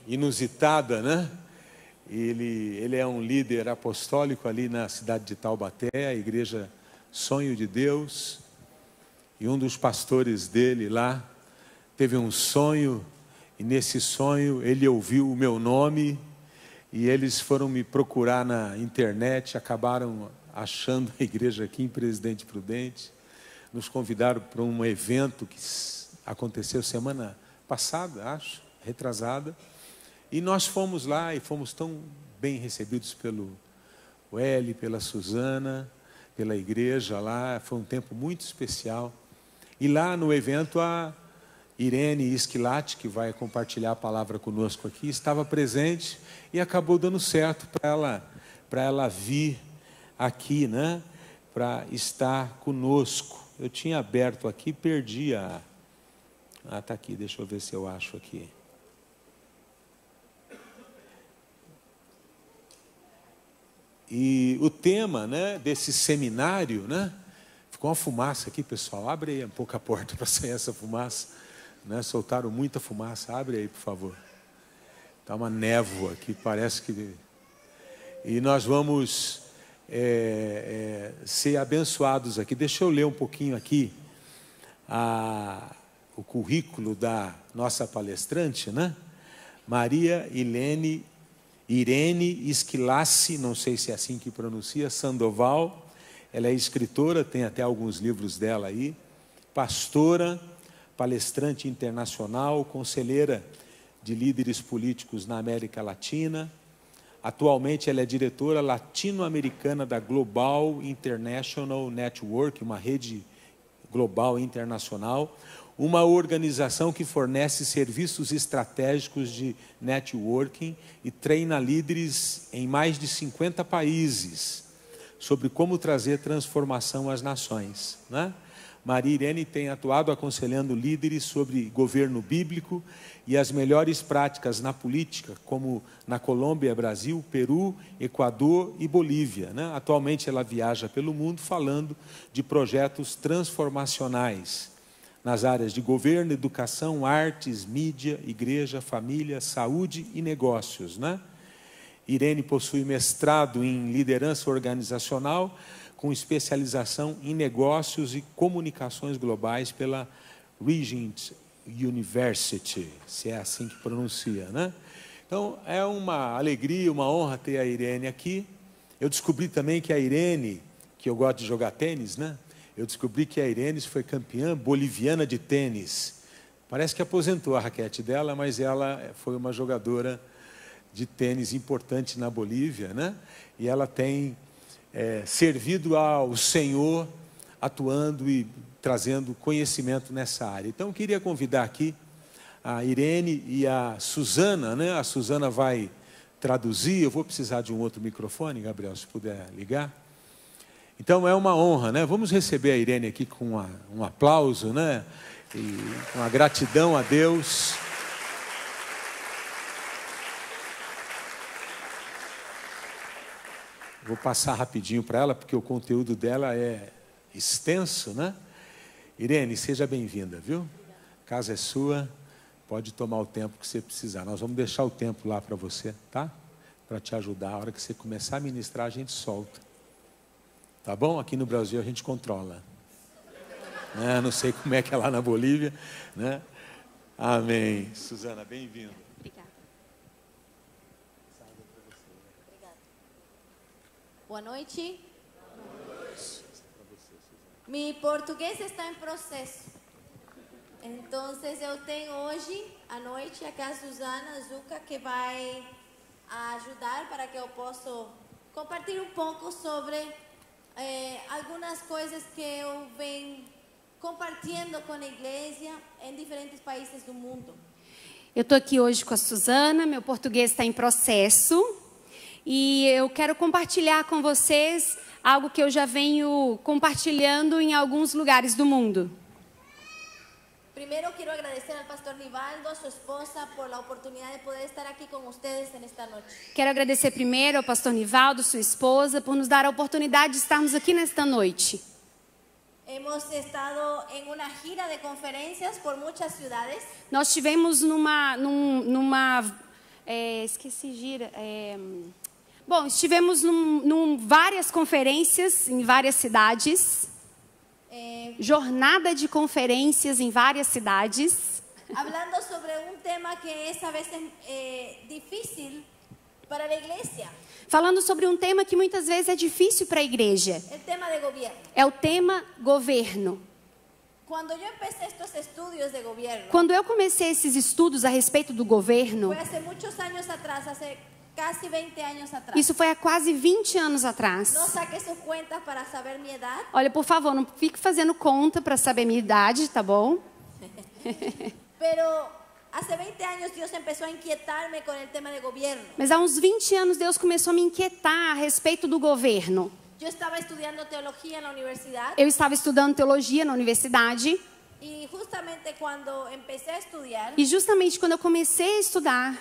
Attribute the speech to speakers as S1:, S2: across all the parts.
S1: inusitada, né? Ele é um líder apostólico ali na cidade de Taubaté, a igreja Sonho de Deus. E um dos pastores dele lá teve um sonho, e nesse sonho ele ouviu o meu nome, e eles foram me procurar na internet, acabaram achando a igreja aqui em Presidente Prudente. Nos convidaram para um evento que aconteceu semana passada, acho, retrasada. E nós fomos lá e fomos tão bem recebidos pelo Eli, pela Suzana, pela igreja lá. Foi um tempo muito especial. E lá no evento a Irene Esquilate, que vai compartilhar a palavra conosco aqui, estava presente e acabou dando certo para ela vir aqui, né? Para estar conosco. Eu tinha aberto aqui, perdi a... Ah, está aqui, deixa eu ver se eu acho aqui. E o tema, né, desse seminário, né? Ficou uma fumaça aqui, pessoal. Abre aí um pouco a porta para sair essa fumaça. Né? Soltaram muita fumaça. Abre aí, por favor. Está uma névoa aqui, parece que... E nós vamos ser abençoados aqui. Deixa eu ler um pouquinho aqui o currículo da nossa palestrante, né? Maria Irene Esquilace, não sei se é assim que pronuncia, Sandoval. Ela é escritora, tem até alguns livros dela aí. Pastora, palestrante internacional, conselheira de líderes políticos na América Latina. Atualmente ela é diretora latino-americana da Global International Network, uma rede global internacional, uma organização que fornece serviços estratégicos de networking e treina líderes em mais de 50 países sobre como trazer transformação às nações, né? Maria Irene tem atuado aconselhando líderes sobre governo bíblico e as melhores práticas na política, como na Colômbia, Brasil, Peru, Equador e Bolívia, né? Atualmente ela viaja pelo mundo falando de projetos transformacionais nas áreas de governo, educação, artes, mídia, igreja, família, saúde e negócios, né? Irene possui mestrado em liderança organizacional, com especialização em negócios e comunicações globais pela Regent University, se é assim que pronuncia, né? Então, é uma alegria, uma honra ter a Irene aqui. Eu descobri também que a Irene, que eu gosto de jogar tênis, né? Eu descobri que a Irene foi campeã boliviana de tênis. Parece que aposentou a raquete dela, mas ela foi uma jogadora de tênis importante na Bolívia, né? E ela tem servido ao Senhor, atuando e trazendo conhecimento nessa área. Então, eu queria convidar aqui a Irene e a Suzana, né? A Suzana vai traduzir. Eu vou precisar de um outro microfone, Gabriel, se puder ligar. Então, é uma honra, né? Vamos receber a Irene aqui com um aplauso, né? E uma gratidão a Deus. Vou passar rapidinho para ela, porque o conteúdo dela é extenso, né? Irene, seja bem-vinda, viu? A casa é sua, pode tomar o tempo que você precisar. Nós vamos deixar o tempo lá para você, tá? Para te ajudar. A hora que você começar a ministrar, a gente solta. Tá bom? Aqui no Brasil a gente controla. Não sei como é que é lá na Bolívia, né? Amém. Suzana, bem-vinda.
S2: Boa noite. Mi português está em processo. Então, eu tenho hoje à noite aqui a Suzana Zucca, que vai ajudar para que eu possa compartilhar um pouco sobre algumas coisas que eu venho compartilhando com a igreja em diferentes países do mundo.
S3: Eu estou aqui hoje com a Suzana, meu português está em processo. E eu quero compartilhar com vocês algo que eu já venho compartilhando em alguns lugares do mundo.
S2: Primeiro, quero agradecer ao pastor Nivaldo, a sua esposa, por a oportunidade de poder estar aqui com vocês nesta noite.
S3: Quero agradecer primeiro ao pastor Nivaldo, sua esposa, por nos dar a oportunidade de estarmos aqui nesta noite.
S2: Hemos estado en una gira de conferencias por muchas ciudades.
S3: Nós tivemos estivemos várias conferências em várias cidades. Jornada de conferências em várias cidades.
S2: Hablando sobre un tema que es a veces difícil para la iglesia.
S3: Falando sobre um tema que muitas vezes é difícil para a igreja.
S2: El tema de gobierno.
S3: É o tema governo.
S2: Cuando yo empecé estos estudios de gobierno,
S3: Quando eu comecei esses estudos a respeito do governo,
S2: fue hace muchos años atrás, hace casi 20 años atrás.
S3: isso foi há quase 20 anos atrás.
S2: No saque sus cuentas para saber mi edad.
S3: Olha, por favor, não fique fazendo conta para saber minha idade, tá bom?
S2: Pero hace 20 años Dios empezó a inquietarme con el tema de gobierno.
S3: Mas há uns 20 anos Deus começou a me inquietar a respeito do governo.
S2: Yo estaba estudiando teología en la universidad
S3: Eu estava estudando teologia na universidade
S2: y justamente cuando empecé a estudiar,
S3: e justamente quando eu comecei a estudar,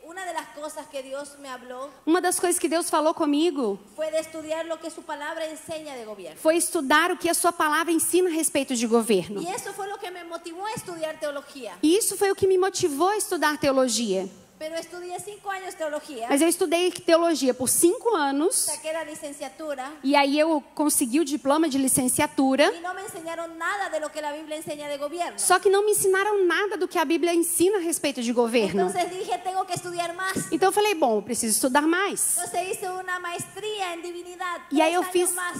S2: una de las cosas que Dios me habló
S3: uma das coisas que Deus falou comigo
S2: fue de estudiar lo que su palabra enseña de gobierno.
S3: foi estudar o que a sua palavra ensina a respeito de governo.
S2: Y eso fue lo que me motivó a estudiar teología.
S3: E isso foi o que me motivou a estudar teologia.
S2: Pero estudié 5 años teología,
S3: Mas eu estudei teologia por 5 anos
S2: saqué la licenciatura
S3: e aí eu consegui o diploma de licenciatura.
S2: y no me enseñaron nada de lo que la Biblia enseña de gobierno.
S3: Só que não me ensinaram nada do que a Bíblia ensina a respeito de governo.
S2: Entonces dije, tengo que estudiar más.
S3: Então eu falei, bom, eu preciso estudar mais.
S2: Entonces hice una maestría en divinidad,
S3: E aí
S2: 3
S3: eu
S2: años
S3: fiz
S2: más.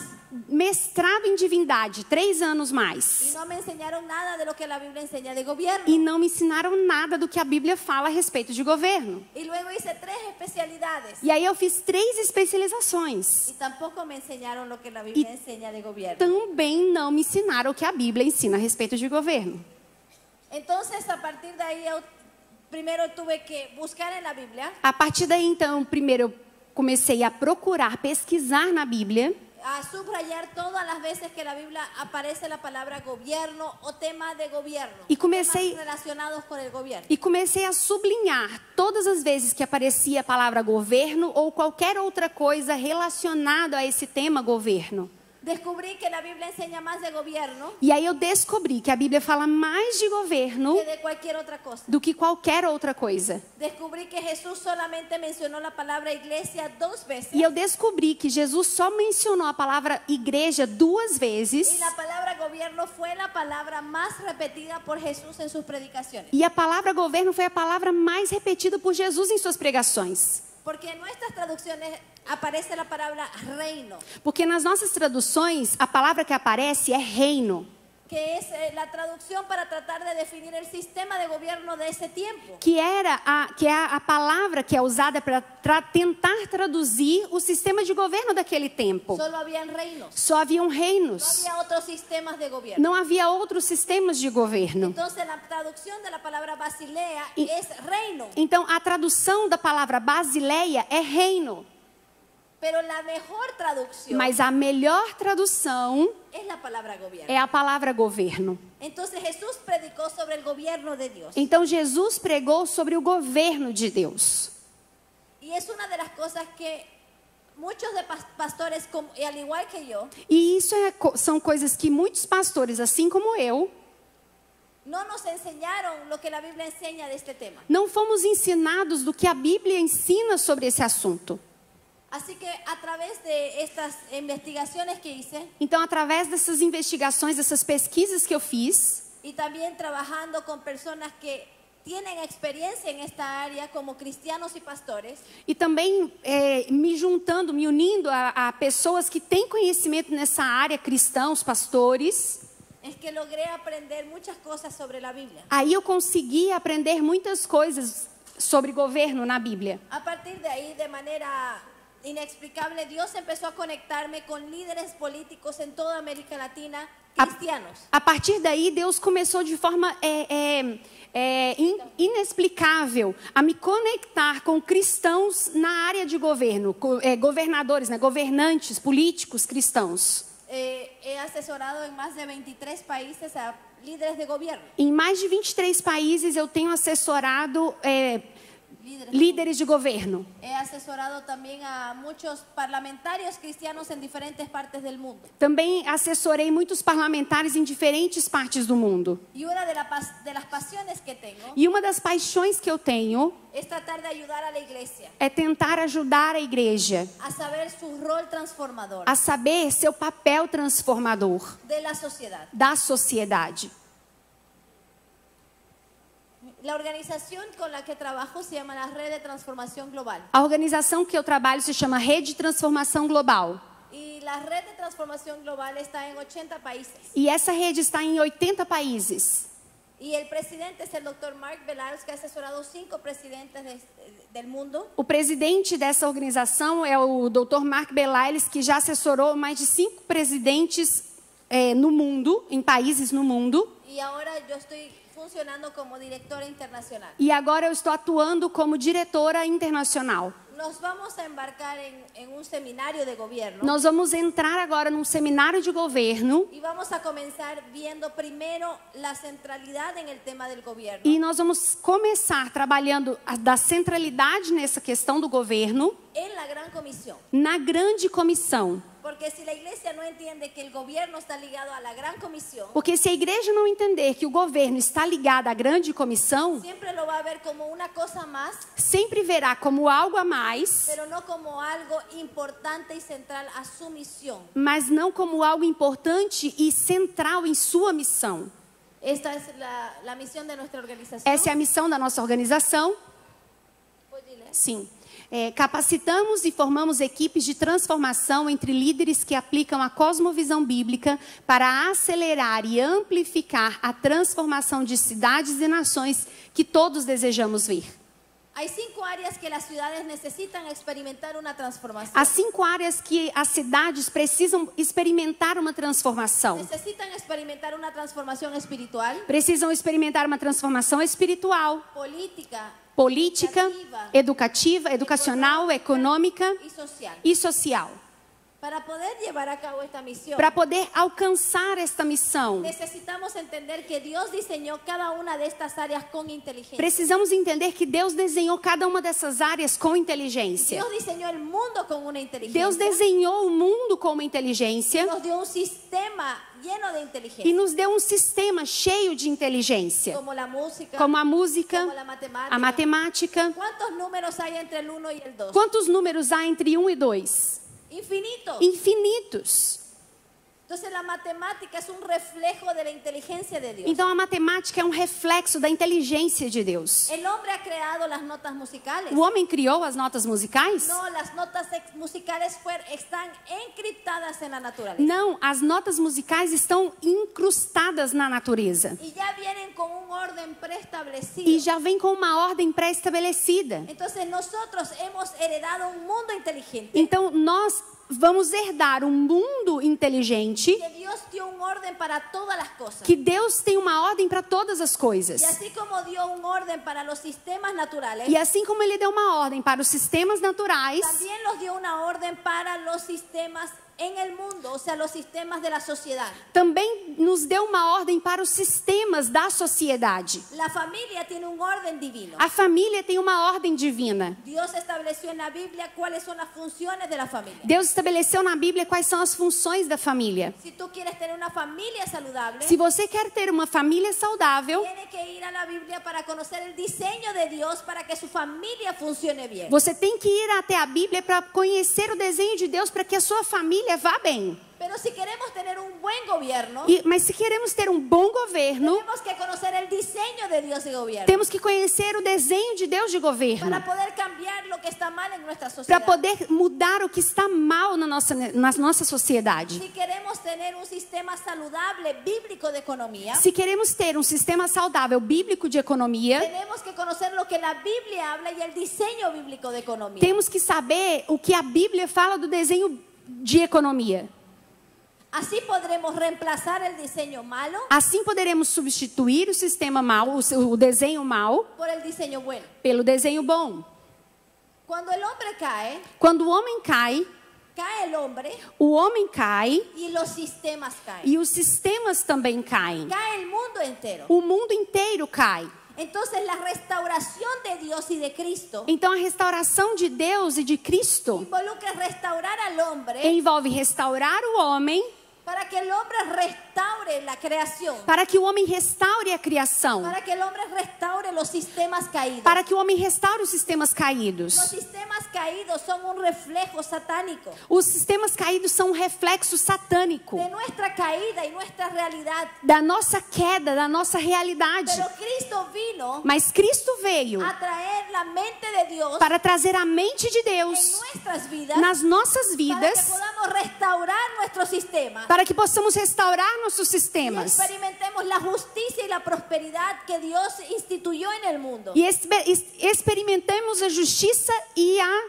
S3: mestrado em divindade, 3 anos
S2: Y
S3: mais.
S2: no me enseñaron nada de lo que la Biblia enseña de gobierno.
S3: E não me ensinaram nada do que a Bíblia fala a respeito de governo.
S2: Y luego hice 3 especialidades.
S3: E aí eu fiz 3 especializações.
S2: Y tampoco me enseñaron lo que la Biblia enseña de gobierno.
S3: Também não me ensinaram o que a Bíblia ensina a respeito de governo.
S2: Entonces, a partir de ahí, yo primero tuve que buscar en la Biblia,
S3: A partir daí, então, primeiro eu comecei a procurar, pesquisar na Bíblia.
S2: a subrayar todas las veces que en la Biblia aparece la palabra gobierno o tema de gobierno.
S3: Y comencé-
S2: Temas relacionados con el gobierno.
S3: E comecei a sublinhar todas as vezes que aparecia a palavra governo ou qualquer outra coisa relacionada a esse tema governo.
S2: Descubrí que la Biblia enseña más de gobierno
S3: E aí eu descobri que a Bíblia fala mais de governo
S2: que de cualquier otra cosa.
S3: do que qualquer outra coisa.
S2: Descubrí que Jesús solamente mencionó la palabra iglesia 2 veces.
S3: E eu descobri que Jesus só mencionou a palavra igreja 2
S2: Y
S3: vezes.
S2: la palabra gobierno fue la palabra más repetida por Jesús en sus predicaciones.
S3: E a palavra governo foi a palavra mais repetida por Jesus em suas pregações.
S2: Porque en nuestras traducciones aparece la palabra reino,
S3: Porque nas nossas traduções, a palavra que aparece é reino,
S2: que es la traducción para tratar de definir el sistema de gobierno de ese tiempo.
S3: que é a palavra que é usada para tentar traduzir o sistema de governo daquele tempo.
S2: Solo habían reinos,
S3: Só haviam
S2: no
S3: reinos,
S2: había otros sistemas de gobierno.
S3: não havia outros sistemas de governo.
S2: Entonces la traducción de la palabra basilea es reino,
S3: Então, a tradução da palavra basileia é reino,
S2: pero la mejor traducción
S3: mas a melhor tradução
S2: es la palabra gobierno.
S3: é a palavra governo.
S2: Entonces Jesús predicó sobre el gobierno de Dios.
S3: Então, Jesus pregou sobre o governo de Deus.
S2: Y es una de las cosas que muchos de pastores, y al igual que yo,
S3: E isso são coisas que muitos pastores, assim como eu,
S2: no nos enseñaron lo que la Biblia enseña de este tema.
S3: não fomos ensinados do que a Bíblia ensina sobre esse assunto.
S2: Así que a través de estas investigaciones que hice
S3: Então, através dessas investigações, dessas pesquisas que eu fiz,
S2: y también trabajando con personas que tienen experiencia en esta área como cristianos y pastores,
S3: e também me juntando, me unindo a pessoas que têm conhecimento nessa área, cristãos, pastores,
S2: es que logré aprender muchas cosas sobre la Biblia.
S3: aí eu consegui aprender muitas coisas sobre governo na Bíblia.
S2: A partir de ahí, de manera inexplicable, Dios empezó a conectarme con líderes políticos en toda América Latina, cristianos.
S3: A partir daí, Deus começou de forma inexplicável a me conectar com cristãos na área de governo, governadores, né, governantes, políticos cristãos.
S2: He asesorado en más de 23 países a líderes de gobierno.
S3: Em mais de 23 países, eu tenho assessorado líderes de governo.
S2: He asesorado también a muchos parlamentarios cristianos en diferentes partes del mundo.
S3: Também assessorei muitos parlamentares em diferentes partes do mundo.
S2: Y una de las pasiones que tengo
S3: E uma das paixões que eu tenho
S2: es tratar de ayudar a la iglesia
S3: é tentar ajudar a igreja
S2: a saber su rol transformador
S3: a saber seu papel transformador
S2: de la sociedad.
S3: da sociedade.
S2: La organización con la que trabajo se llama la Red de Transformación Global.
S3: A organização que eu trabalho se chama Rede de Transformação Global.
S2: Y la Red de Transformación Global está en 80 países.
S3: E essa rede está em 80 países.
S2: Y el presidente es el Dr. Mark Beliles, que ha asesorado 5 presidentes del mundo.
S3: O presidente dessa organização é o Dr. Mark Beliles, que já assessorou mais de 5 presidentes no mundo, em países no mundo.
S2: Y ahora yo estoy funcionando como directora internacional.
S3: E agora eu estou atuando como diretora internacional.
S2: Nos vamos a embarcar en un seminario de gobierno.
S3: Nós vamos entrar agora num seminário de governo
S2: Y vamos a comenzar viendo primero la centralidad en el tema del gobierno.
S3: e nós vamos começar trabalhando da centralidade nessa questão do governo
S2: En la gran comisión.
S3: na grande comissão.
S2: Porque si la iglesia no entiende que el gobierno está ligado a la gran comisión,
S3: Porque se a igreja não entender que o governo está ligado à grande comissão,
S2: siempre lo va a ver como una cosa más,
S3: sempre verá como algo a mais,
S2: pero no como algo importante y central a su misión.
S3: mas não como algo importante e central em sua missão.
S2: Esta es la misión de nuestra organización.
S3: Essa é a missão da nossa organização.
S2: ¿Puede leer?
S3: Sim. Capacitamos e formamos equipes de transformação entre líderes que aplicam a cosmovisão bíblica para acelerar e amplificar a transformação de cidades e nações que todos desejamos ver.
S2: Hay 5 áreas que las ciudades necesitan experimentar una transformación.
S3: Há 5 áreas que as cidades precisam experimentar uma transformação.
S2: Necesitan experimentar una transformación espiritual,
S3: Precisam experimentar uma transformação espiritual, política, educativa, educacional, econômica
S2: y social.
S3: e social.
S2: Para poder llevar a cabo esta misión,
S3: Para poder alcançar esta missão,
S2: necesitamos entender que Dios diseñó cada una de estas áreas con inteligencia.
S3: precisamos entender que Deus desenhou cada uma dessas áreas com inteligência.
S2: Dios diseñó el mundo con una inteligencia.
S3: Deus desenhou o mundo com uma inteligência
S2: Nos dio un sistema lleno de inteligencia.
S3: e nos deu um sistema cheio de inteligência,
S2: Como la música,
S3: como a música,
S2: como la matemática.
S3: a matemática.
S2: ¿Cuántos números hay entre el 1 y el 2?
S3: Quantos números há entre 1 e 2?
S2: Infinitos.
S3: Infinitos.
S2: Entonces la matemática es un reflejo de la inteligencia de Dios.
S3: Então a matemática é um reflexo da inteligência de Deus.
S2: El hombre ha creado las notas musicales.
S3: O homem criou as notas musicais?
S2: No, las notas musicales están encriptadas en la naturaleza.
S3: Não, as notas musicais estão incrustadas na natureza.
S2: Y ya vienen con un orden preestablecido.
S3: E já vem com uma ordem pré-estabelecida.
S2: Entonces nosotros hemos heredado un mundo inteligente.
S3: Então nós vamos herdar um mundo inteligente,
S2: Que Dios dio un orden para todas las cosas.
S3: que Deus tem uma ordem para todas as coisas.
S2: Y así como dio un orden para los sistemas naturales,
S3: E assim como Ele deu uma ordem para os sistemas naturais,
S2: también nos dio una orden para los sistemas en el mundo, o sea, los sistemas de la sociedad.
S3: também nos deu uma ordem para os sistemas da sociedade.
S2: La familia tiene un orden divino.
S3: A família tem uma ordem divina.
S2: Dios estableció en la Biblia cuáles son las funciones de la familia.
S3: Deus estabeleceu na Bíblia quais são as funções da família.
S2: Si tú quieres tener una familia saludable,
S3: Se você quer ter uma família saudável,
S2: tiene que ir a la Biblia para conocer el diseño de Dios para que su familia funcione bien.
S3: você tem que ir até a Bíblia para conhecer o desenho de Deus para que a sua família vá bem.
S2: Pero si queremos tener un buen gobierno,
S3: Mas se queremos ter um bom governo,
S2: tenemos que conocer el diseño de Dios de gobierno
S3: temos que conhecer o desenho de Deus de governo.
S2: para poder cambiar lo que está mal en nuestra
S3: Para
S2: sociedad.
S3: poder mudar o que está mal na nossa sociedade.
S2: Si queremos tener un sistema saludable bíblico de economía,
S3: Se queremos ter um sistema saudável bíblico de economia,
S2: tenemos que conocer lo que la Biblia habla y el diseño bíblico de economía.
S3: temos que saber o que a Bíblia fala do desenho de economia.
S2: Así podremos reemplazar el diseño malo
S3: Assim poderemos substituir o sistema mau, o desenho mau,
S2: por el diseño bueno.
S3: pelo desenho bom.
S2: Cuando el hombre cae,
S3: Quando o homem cai,
S2: cae el hombre
S3: o homem cai
S2: y los sistemas caen.
S3: e os sistemas também caem.
S2: Cae el mundo entero.
S3: O mundo inteiro cai.
S2: Entonces la restauración de Dios y de Cristo
S3: Então a restauração de Deus e de Cristo
S2: involucra restaurar al hombre
S3: envolve restaurar o homem,
S2: para que el hombre restaure la creación,
S3: para que o homem restaure a criação,
S2: para que el hombre restaure los sistemas caídos.
S3: para que o homem restaure os sistemas caídos.
S2: Los sistemas caídos son un reflejo satánico
S3: Os sistemas caídos são um reflexo satânico
S2: de nuestra caída y nuestra realidad.
S3: da nossa queda, da nossa realidade.
S2: Pero Cristo vino
S3: Mas Cristo veio
S2: a traer la mente de Dios
S3: para trazer a mente de
S2: en
S3: Deus
S2: nuestras vidas,
S3: nas nossas
S2: para que
S3: vidas,
S2: podamos restaurar nuestros sistemas
S3: para que possamos restaurar nossos
S2: y
S3: sistemas
S2: experimentemos la justicia y la prosperidad que Dios instituyó en el mundo.
S3: e experimentemos a justiça e a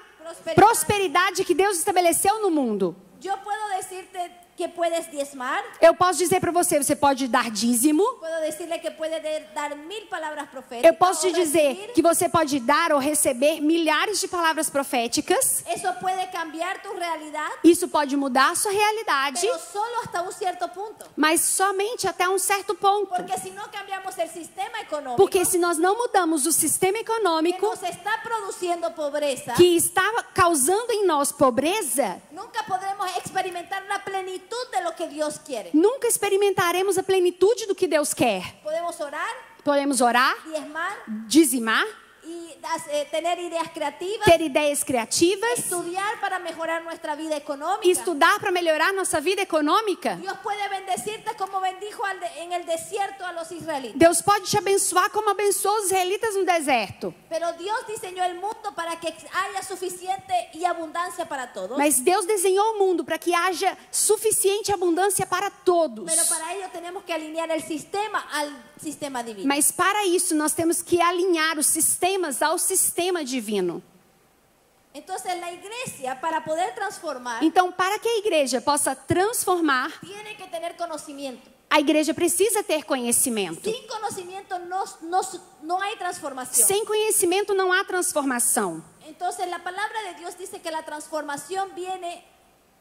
S3: prosperidade que Deus estabeleceu no mundo.
S2: Yo puedo decirte que puedes diezmar,
S3: Eu posso dizer para você, você pode dar dízimo.
S2: puedo decirle que puede dar 1000 palabras proféticas.
S3: Eu posso
S2: o
S3: te dizer
S2: recibir.
S3: que você pode dar ou receber milhares de palavras proféticas.
S2: Eso puede cambiar tu realidad,
S3: Isso pode mudar a sua realidade,
S2: pero solo hasta un cierto punto.
S3: mas somente até um certo ponto.
S2: Porque si no cambiamos el sistema económico
S3: Porque se nós não mudamos o sistema
S2: que
S3: econômico
S2: nos está produciendo pobreza,
S3: que está causando em nós pobreza,
S2: nunca podremos experimentar la plenitud de lo que Dios quiere.
S3: nunca experimentaremos a plenitude do que Deus quer.
S2: Podemos orar,
S3: Podemos orar,
S2: diezmar
S3: dizimar,
S2: y tener ideas creativas,
S3: ter ideias criativas,
S2: estudiar para mejorar nuestra vida económica.
S3: estudar para melhorar nossa vida econômica.
S2: Dios puede bendecirte como bendijo en el desierto a los israelitas.
S3: Deus pode te abençoar como abençoou os israelitas no deserto.
S2: Pero Dios diseñó el mundo para que haya suficiente y abundancia para todos.
S3: Mas Deus desenhou o mundo para que haja suficiente abundância para todos.
S2: Pero para ello tenemos que alinear el sistema al sistema divino.
S3: Mas para isso nós temos que alinhar os sistemas ao sistema divino.
S2: Entonces la iglesia, para poder transformar,
S3: Então, para que a igreja possa transformar,
S2: tiene que tener conocimiento.
S3: a igreja precisa ter conhecimento.
S2: Sin conocimiento no hay transformación.
S3: Sem conhecimento não há transformação.
S2: Entonces la palabra de Dios dice que la transformación viene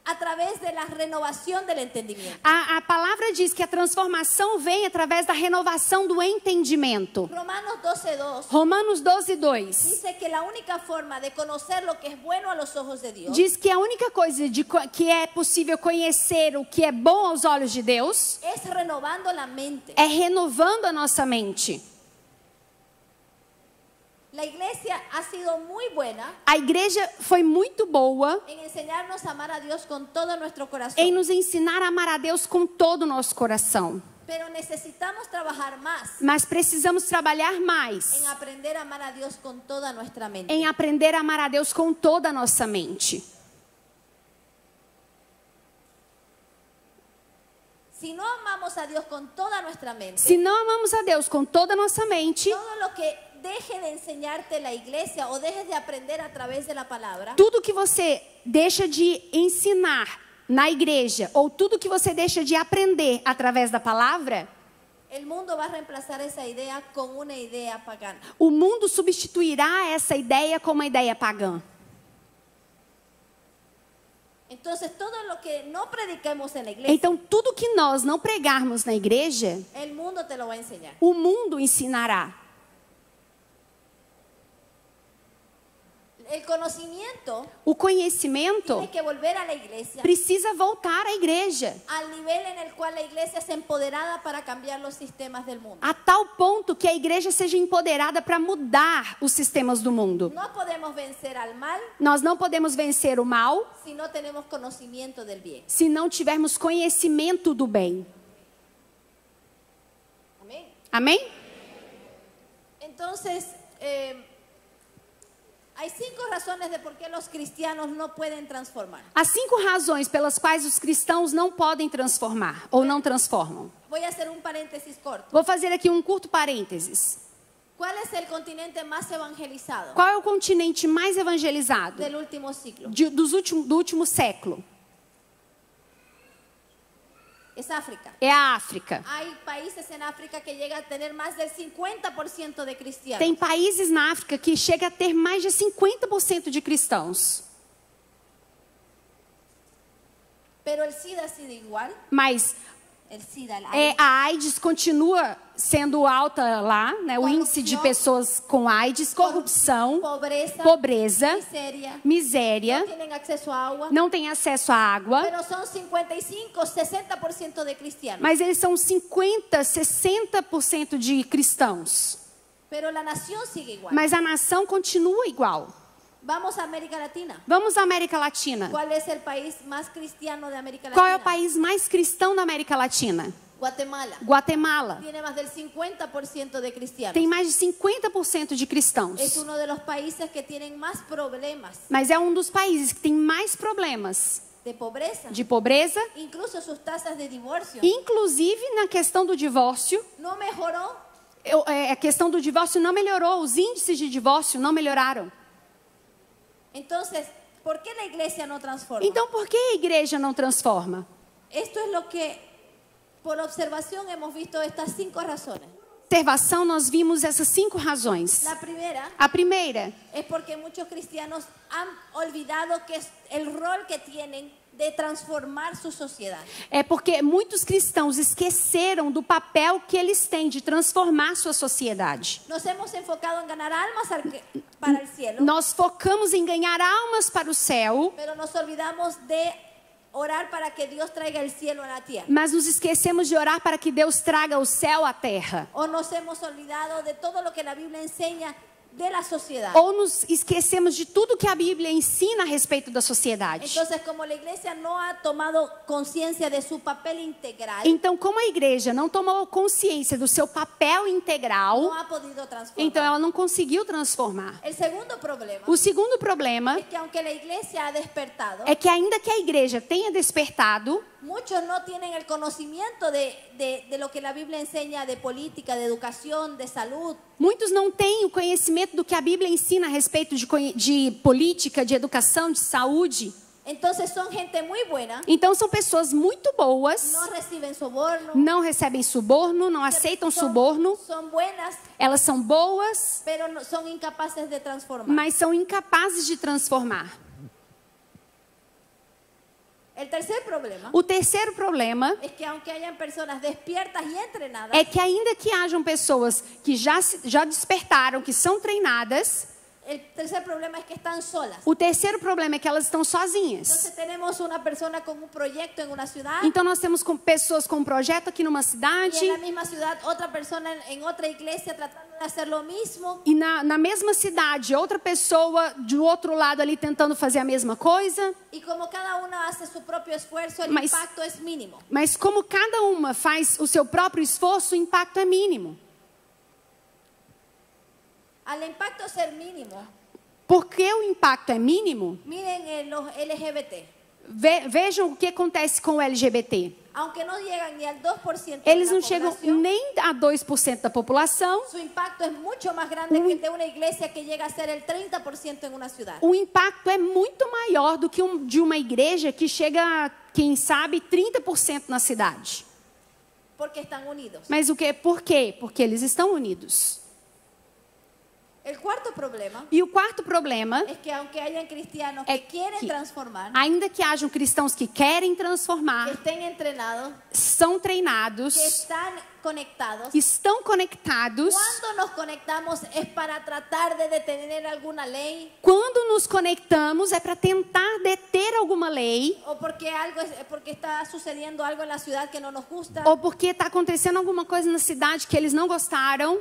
S2: a través de la renovación del entendimiento.
S3: A palavra diz que a transformação vem através da renovação do entendimento.
S2: Romanos 12:2
S3: Romanos 12:2
S2: dice que la única forma de conocer lo que es bueno a los ojos de Dios
S3: diz que a única coisa que é possível conhecer o que é bom aos olhos de Deus
S2: es renovando la mente.
S3: é renovando a nossa mente.
S2: La iglesia ha sido muy buena
S3: A igreja foi muito boa
S2: en enseñarnos a amar a Dios con todo nuestro corazón.
S3: em nos ensinar a amar a Deus com todo o nosso coração.
S2: Pero necesitamos trabajar más
S3: Mas precisamos trabalhar mais
S2: en aprender a amar a Dios con toda nuestra mente.
S3: em aprender a amar a Deus com toda a nossa mente.
S2: Si no amamos a Dios con toda nuestra mente,
S3: Se não amamos a Deus com toda a nossa mente,
S2: todo lo que deje de enseñarte la iglesia o dejes de aprender a través de la palabra,
S3: tudo que você deixa de ensinar na igreja ou tudo que você deixa de aprender através da palavra,
S2: el mundo va a reemplazar esa idea con una idea pagana.
S3: o mundo substituirá essa ideia com uma ideia pagã.
S2: Entonces todo lo que no prediquemos en la iglesia,
S3: Então, tudo que nós não pregarmos na igreja,
S2: el mundo te lo va a enseñar.
S3: o mundo ensinará.
S2: El conocimiento
S3: O conhecimento
S2: tiene que volver a la iglesia
S3: precisa voltar à igreja,
S2: al nivel en el cual la iglesia es empoderada para cambiar los sistemas del mundo.
S3: a tal ponto que a igreja seja empoderada para mudar os sistemas do mundo.
S2: No podemos vencer al mal
S3: Nós não podemos vencer o mal
S2: si no tenemos conocimiento del bien.
S3: se não tivermos conhecimento do bem.
S2: Amén.
S3: Amém?
S2: Entonces, hay 5 razones de por qué los cristianos no pueden transformar.
S3: Há 5 razões pelas quais os cristãos não podem transformar ou não transformam.
S2: Voy a hacer un paréntesis corto.
S3: Vou fazer aqui um curto parênteses.
S2: ¿Cuál es el continente más evangelizado
S3: Qual é o continente mais evangelizado
S2: del último siglo?
S3: do último século?
S2: Es África.
S3: É a África.
S2: Hay países en África que llegan a tener más del 50% de cristianos.
S3: Tem países na África que chega a ter mais de 50% de cristãos.
S2: Pero el SIDA sigue igual.
S3: Mas
S2: El SIDA, la AIDS,
S3: a AIDS continua sendo alta lá, né? O índice de pessoas com AIDS, corrupção, pobreza, miséria,
S2: no tienen acceso a agua,
S3: não têm acesso à água.
S2: pero son 55-60% de cristianos.
S3: Mas eles são 50-60% de cristãos.
S2: Pero la nación sigue igual.
S3: Mas a nação continua igual.
S2: Vamos a América Latina.
S3: Vamos à América Latina.
S2: ¿Cuál es el país más cristiano de América Latina?
S3: Qual é o país mais cristão da América Latina?
S2: Guatemala.
S3: Guatemala.
S2: Tiene más del 50% de cristianos.
S3: Tem mais de 50% de
S2: Es
S3: cristãos.
S2: uno de los países que tienen más problemas
S3: Mas é um dos países que tem mais problemas
S2: de pobreza.
S3: de pobreza,
S2: Incluso sus tasas de divorcio
S3: inclusive na questão do divórcio.
S2: no mejoró.
S3: A questão do divórcio não melhorou, os índices de divórcio não melhoraram.
S2: Entonces, ¿por qué la iglesia no transforma?
S3: Então, por que a igreja não transforma?
S2: Esto es lo que, por observación, hemos visto estas 5 razones.
S3: Observação, nós vimos essas 5 razões.
S2: La primera
S3: A primeira
S2: es porque muchos cristianos han olvidado que es el rol que tienen de transformar su sociedad.
S3: é porque muitos cristãos esqueceram do papel que eles têm de transformar sua sociedade.
S2: Nos hemos enfocado en ganar almas para el cielo,
S3: Nós focamos em ganhar almas para o céu,
S2: pero nos olvidamos de orar para que Dios traiga el cielo a la tierra.
S3: mas nos esquecemos de orar para que Deus traga o céu à terra.
S2: O nos hemos olvidado de todo lo que la Biblia enseña de la sociedad.
S3: Ou nos esquecemos de tudo que a Bíblia ensina a respeito da sociedade.
S2: Entonces, como la iglesia no ha tomado conciencia de su papel integral,
S3: Então, como a igreja não tomou consciência do seu papel integral,
S2: no ha podido transformar.
S3: então ela não conseguiu transformar.
S2: El segundo problema
S3: O segundo problema
S2: es que aunque la iglesia ha despertado,
S3: é que ainda que a igreja tenha despertado,
S2: muchos no tienen el conocimiento de lo que la Biblia enseña de política, de educación, de salud.
S3: muitos não têm o conhecimento do que a Bíblia ensina a respeito de política, de educação, de saúde.
S2: Entonces son gente muy buena,
S3: Então são pessoas muito boas,
S2: no reciben soborno,
S3: não recebem suborno, não aceitam suborno,
S2: son buenas,
S3: elas são boas,
S2: pero son incapaces de transformar.
S3: mas são incapazes de transformar.
S2: El tercer problema
S3: O terceiro problema
S2: es que aunque hayan personas despiertas y entrenadas,
S3: é que ainda que hajam pessoas que já despertaram, que são treinadas,
S2: el tercer problema es que están solas.
S3: o terceiro problema é que elas estão sozinhas.
S2: Entonces tenemos una persona con un proyecto en una ciudad
S3: Então nós temos pessoas com um projeto aqui numa
S2: y
S3: cidade,
S2: en la misma ciudad otra persona en otra iglesia tratando de hacer lo mismo.
S3: e na mesma cidade outra pessoa do outro lado ali tentando fazer a mesma coisa.
S2: Y como cada una hace su propio esfuerzo, el
S3: Mas-
S2: impacto es mínimo.
S3: Mas como cada uma faz o seu próprio esforço, o impacto é mínimo.
S2: Al impacto ser mínimo,
S3: Por que o impacto é mínimo?
S2: miren en los LGBT.
S3: Vejam o que acontece com o LGBT.
S2: Aunque no llegan ni al 2%
S3: Eles
S2: de
S3: não
S2: la
S3: chegam
S2: población,
S3: nem a 2% da população.
S2: su impacto es mucho más grande que el de una iglesia que llega a ser el 30% en una ciudad.
S3: O impacto é muito maior do que de uma igreja que chega, quem sabe, 30% na cidade.
S2: Porque están unidos.
S3: Mas por quê? Porque eles estão unidos.
S2: El cuarto problema
S3: E o quarto problema,
S2: es que aunque hayan cristianos
S3: É
S2: que quieren
S3: que-
S2: transformar,
S3: ainda que hajam cristãos que querem
S2: que
S3: transformar,
S2: estén entrenados,
S3: são treinados,
S2: que están conectados,
S3: estão conectados.
S2: cuando nos conectamos es para tratar de detener alguna ley
S3: Quando nos conectamos é para tentar deter alguma lei,
S2: o porque está sucediendo algo en la ciudad que no nos gusta,
S3: ou porque está acontecendo alguma coisa na cidade que eles não gostaram,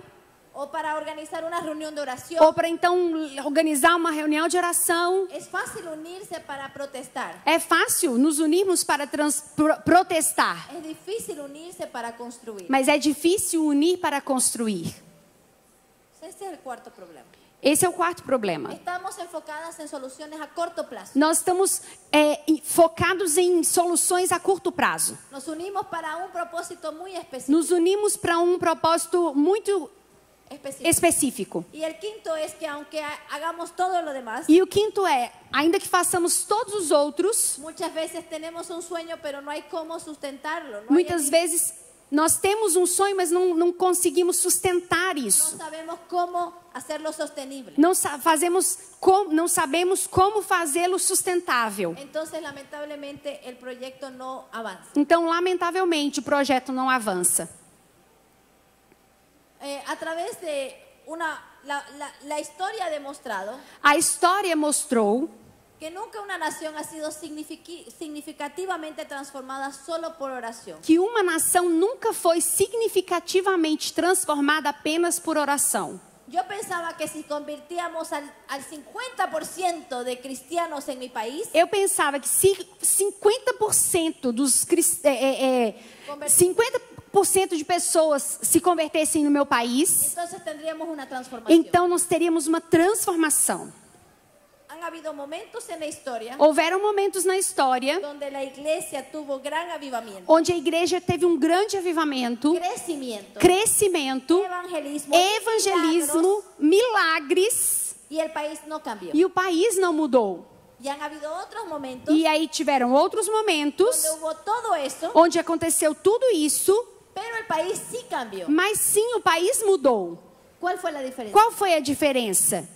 S2: o para organizar una reunión de oración.
S3: ou para então organizar uma reunião de oração.
S2: Es fácil unirse para protestar.
S3: É fácil nos unirmos para protestar,
S2: Es difícil unirse para construir.
S3: mas é difícil unir para construir.
S2: Ese es el cuarto problema.
S3: Esse é o quarto problema.
S2: Estamos enfocadas en soluciones a corto plazo.
S3: Nós estamos focados em soluções a curto prazo.
S2: Nos unimos para un propósito muy específico.
S3: Nos unimos para um propósito muito específico.
S2: Y el quinto es que aunque hagamos todo lo demás,
S3: E o quinto é, ainda que façamos todos os outros,
S2: muchas veces tenemos un sueño, pero no hay cómo sustentarlo.
S3: muitas vezes nós temos um sonho, mas não conseguimos sustentar
S2: No
S3: isso.
S2: sabemos cómo hacerlo sostenible.
S3: Não sabemos como fazê-lo sustentável.
S2: Entonces, lamentablemente, el proyecto no avanza.
S3: Então, lamentavelmente, o projeto não avança.
S2: a través de la historia ha demostrado
S3: A história mostrou
S2: que nunca una nación ha sido significativamente transformada solo por oración.
S3: que uma nação nunca foi significativamente transformada apenas por oração.
S2: Yo pensaba que si convirtíamos al 50% de cristianos en mi país,
S3: Eu pensava que se 50% dos 50% de pessoas se convertessem no meu país,
S2: entonces tendríamos una transformación.
S3: então nós teríamos uma transformação.
S2: Han habido momentos en la historia
S3: Houveram momentos na história
S2: donde la iglesia tuvo gran avivamiento,
S3: onde a igreja teve um grande avivamento, crescimento,
S2: evangelismo,
S3: evangelismo, milagres,
S2: y el país no cambió.
S3: e o país não mudou.
S2: Y han habido otros momentos
S3: E aí tiveram outros momentos
S2: donde hubo todo eso,
S3: onde aconteceu tudo isso,
S2: pero el país sí cambió.
S3: mas sim o país mudou.
S2: ¿Cuál fue la diferencia?
S3: Qual foi a diferença?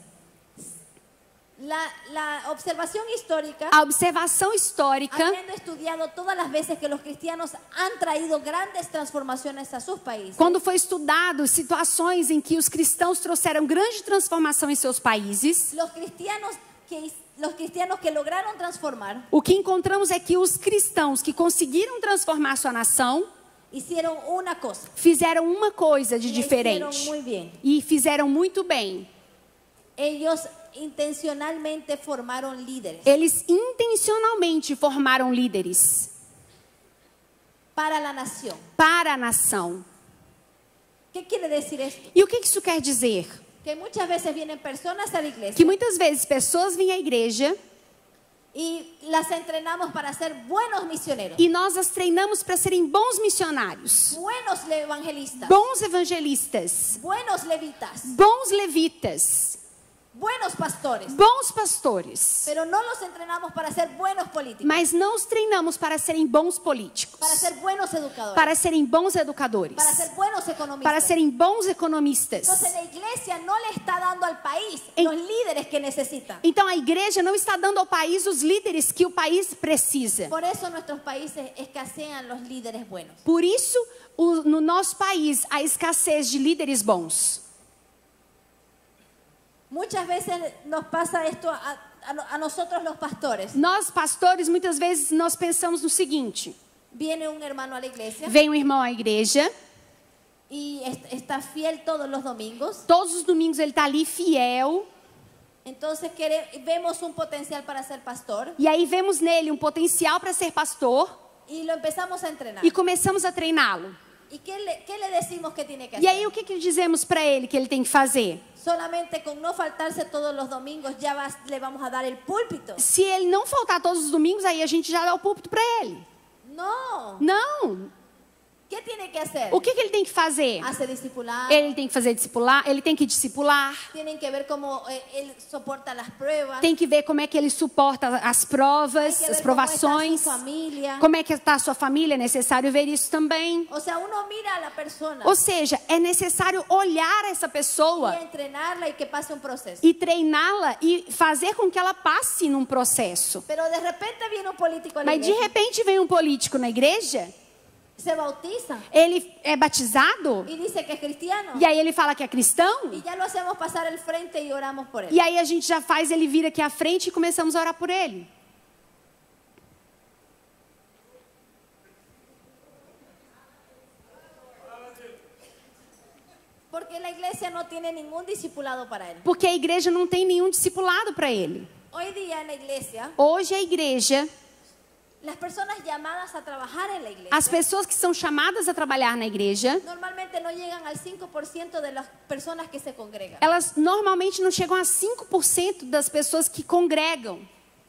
S2: La observación histórica,
S3: A observação histórica,
S2: habiendo estudiado todas las veces que los cristianos han traído grandes transformaciones a sus países,
S3: quando foi estudado situações em que os cristãos trouxeram grande transformação em seus países,
S2: los cristianos que lograron transformar
S3: o que encontramos é que os cristãos que conseguiram transformar sua nação
S2: hicieron una cosa
S3: fizeram uma coisa de
S2: y la hicieron
S3: diferente
S2: muy bien.
S3: e fizeram muito bem.
S2: Ellos intencionalmente formaron líderes
S3: Eles intencionalmente formaram líderes
S2: para la nación.
S3: para a nação.
S2: ¿Qué quiere decir esto?
S3: E o que isso quer dizer?
S2: Que muchas veces vienen personas a la iglesia
S3: Que muitas vezes pessoas vêm à igreja
S2: y las entrenamos para ser buenos misioneros,
S3: e nós as treinamos para serem bons missionários,
S2: buenos evangelistas,
S3: bons evangelistas,
S2: buenos levitas,
S3: bons levitas,
S2: buenos pastores,
S3: bons pastores.
S2: pero no los entrenamos para ser buenos políticos,
S3: Mas não os treinamos para serem bons políticos,
S2: para ser buenos educadores,
S3: para serem bons educadores,
S2: para ser buenos economistas.
S3: para serem bons economistas.
S2: Entonces la iglesia no le está dando al país
S3: En-
S2: los líderes que necesita.
S3: Então a igreja não está dando ao país os líderes que o país precisa.
S2: Por eso nuestros países escasean los líderes buenos.
S3: Por isso, no nosso país, há escassez de líderes bons.
S2: Muchas veces nos pasa esto a nosotros los pastores.
S3: Nós, pastores, muitas vezes nós pensamos no seguinte:
S2: Viene un hermano a la iglesia
S3: vem um irmão à igreja,
S2: y está fiel todos los domingos.
S3: todos os domingos ele está ali fiel,
S2: Entonces vemos un potencial para ser pastor
S3: e aí vemos nele um potencial para ser pastor
S2: y lo empezamos a entrenar.
S3: e começamos a treiná-lo.
S2: ¿Y qué le decimos que tiene que
S3: E aí
S2: hacer?
S3: o que dizemos para ele que ele tem que fazer?
S2: Solamente con no faltarse todos los domingos le vamos a dar el púlpito.
S3: Se ele não faltar todos os domingos, aí a gente já dá o púlpito para ele.
S2: No.
S3: Não.
S2: ¿Qué tiene que hacer?
S3: O que ele tem que fazer?
S2: Hace discipular.
S3: Ele tem que fazer discipular, ele tem que discipular,
S2: Tienen que ver cómo él soporta las pruebas.
S3: tem que ver como é que ele suporta as
S2: Hay
S3: provas,
S2: que
S3: as
S2: ver cómo está
S3: provações,
S2: su familia.
S3: como é que está a sua família, é necessário ver isso também.
S2: O sea, uno mira a la persona
S3: Ou seja, é necessário olhar essa
S2: y
S3: pessoa
S2: entrenarla y que pase un proceso.
S3: e treiná-la e fazer com que ela passe num processo.
S2: Pero de repente viene un político a la
S3: Mas de
S2: iglesia,
S3: repente vem um político na igreja,
S2: se bautiza
S3: ele é batizado
S2: y dice que es cristiano.
S3: e aí ele fala que é cristão,
S2: Y ya lo hacemos pasar al frente y oramos por él.
S3: e aí a gente já faz ele vir aqui à frente e começamos a orar por ele.
S2: Porque la iglesia no tiene ningún discipulado para él.
S3: Porque a igreja não tem nenhum discipulado para ele.
S2: Hoy día en la iglesia,
S3: Hoje a igreja,
S2: las personas llamadas a trabajar en la iglesia
S3: as pessoas que são chamadas a trabalhar na igreja,
S2: normalmente no llegan al 5% de las personas que se congregan.
S3: elas normalmente não chegam a 5% das pessoas que congregam.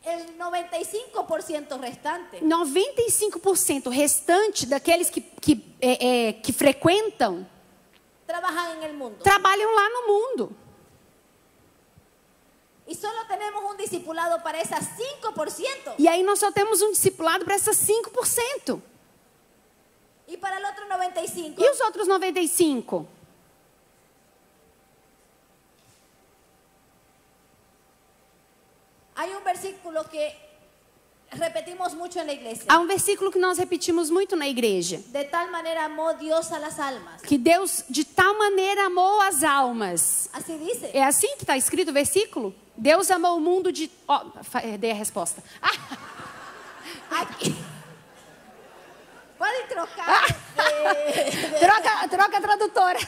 S2: El 95% restante
S3: 95% restante daqueles que frequentam,
S2: trabajan en el mundo.
S3: trabalham lá no mundo.
S2: Y solo tenemos un discipulado para esas 5%.
S3: E aí nós só temos um discipulado para essas 5%.
S2: Y para el otro 95%,
S3: E os outros 95%?
S2: hay un versículo que repetimos mucho en la iglesia.
S3: Há um versículo que nós repetimos muito na igreja.
S2: De tal manera amó Dios a las almas.
S3: Que Deus de tal maneira amou as almas.
S2: Así dice.
S3: É assim que está escrito o versículo? Deus amou o mundo de... dei a resposta.
S2: Aquí. Pueden trocar.
S3: Troca a tradutora.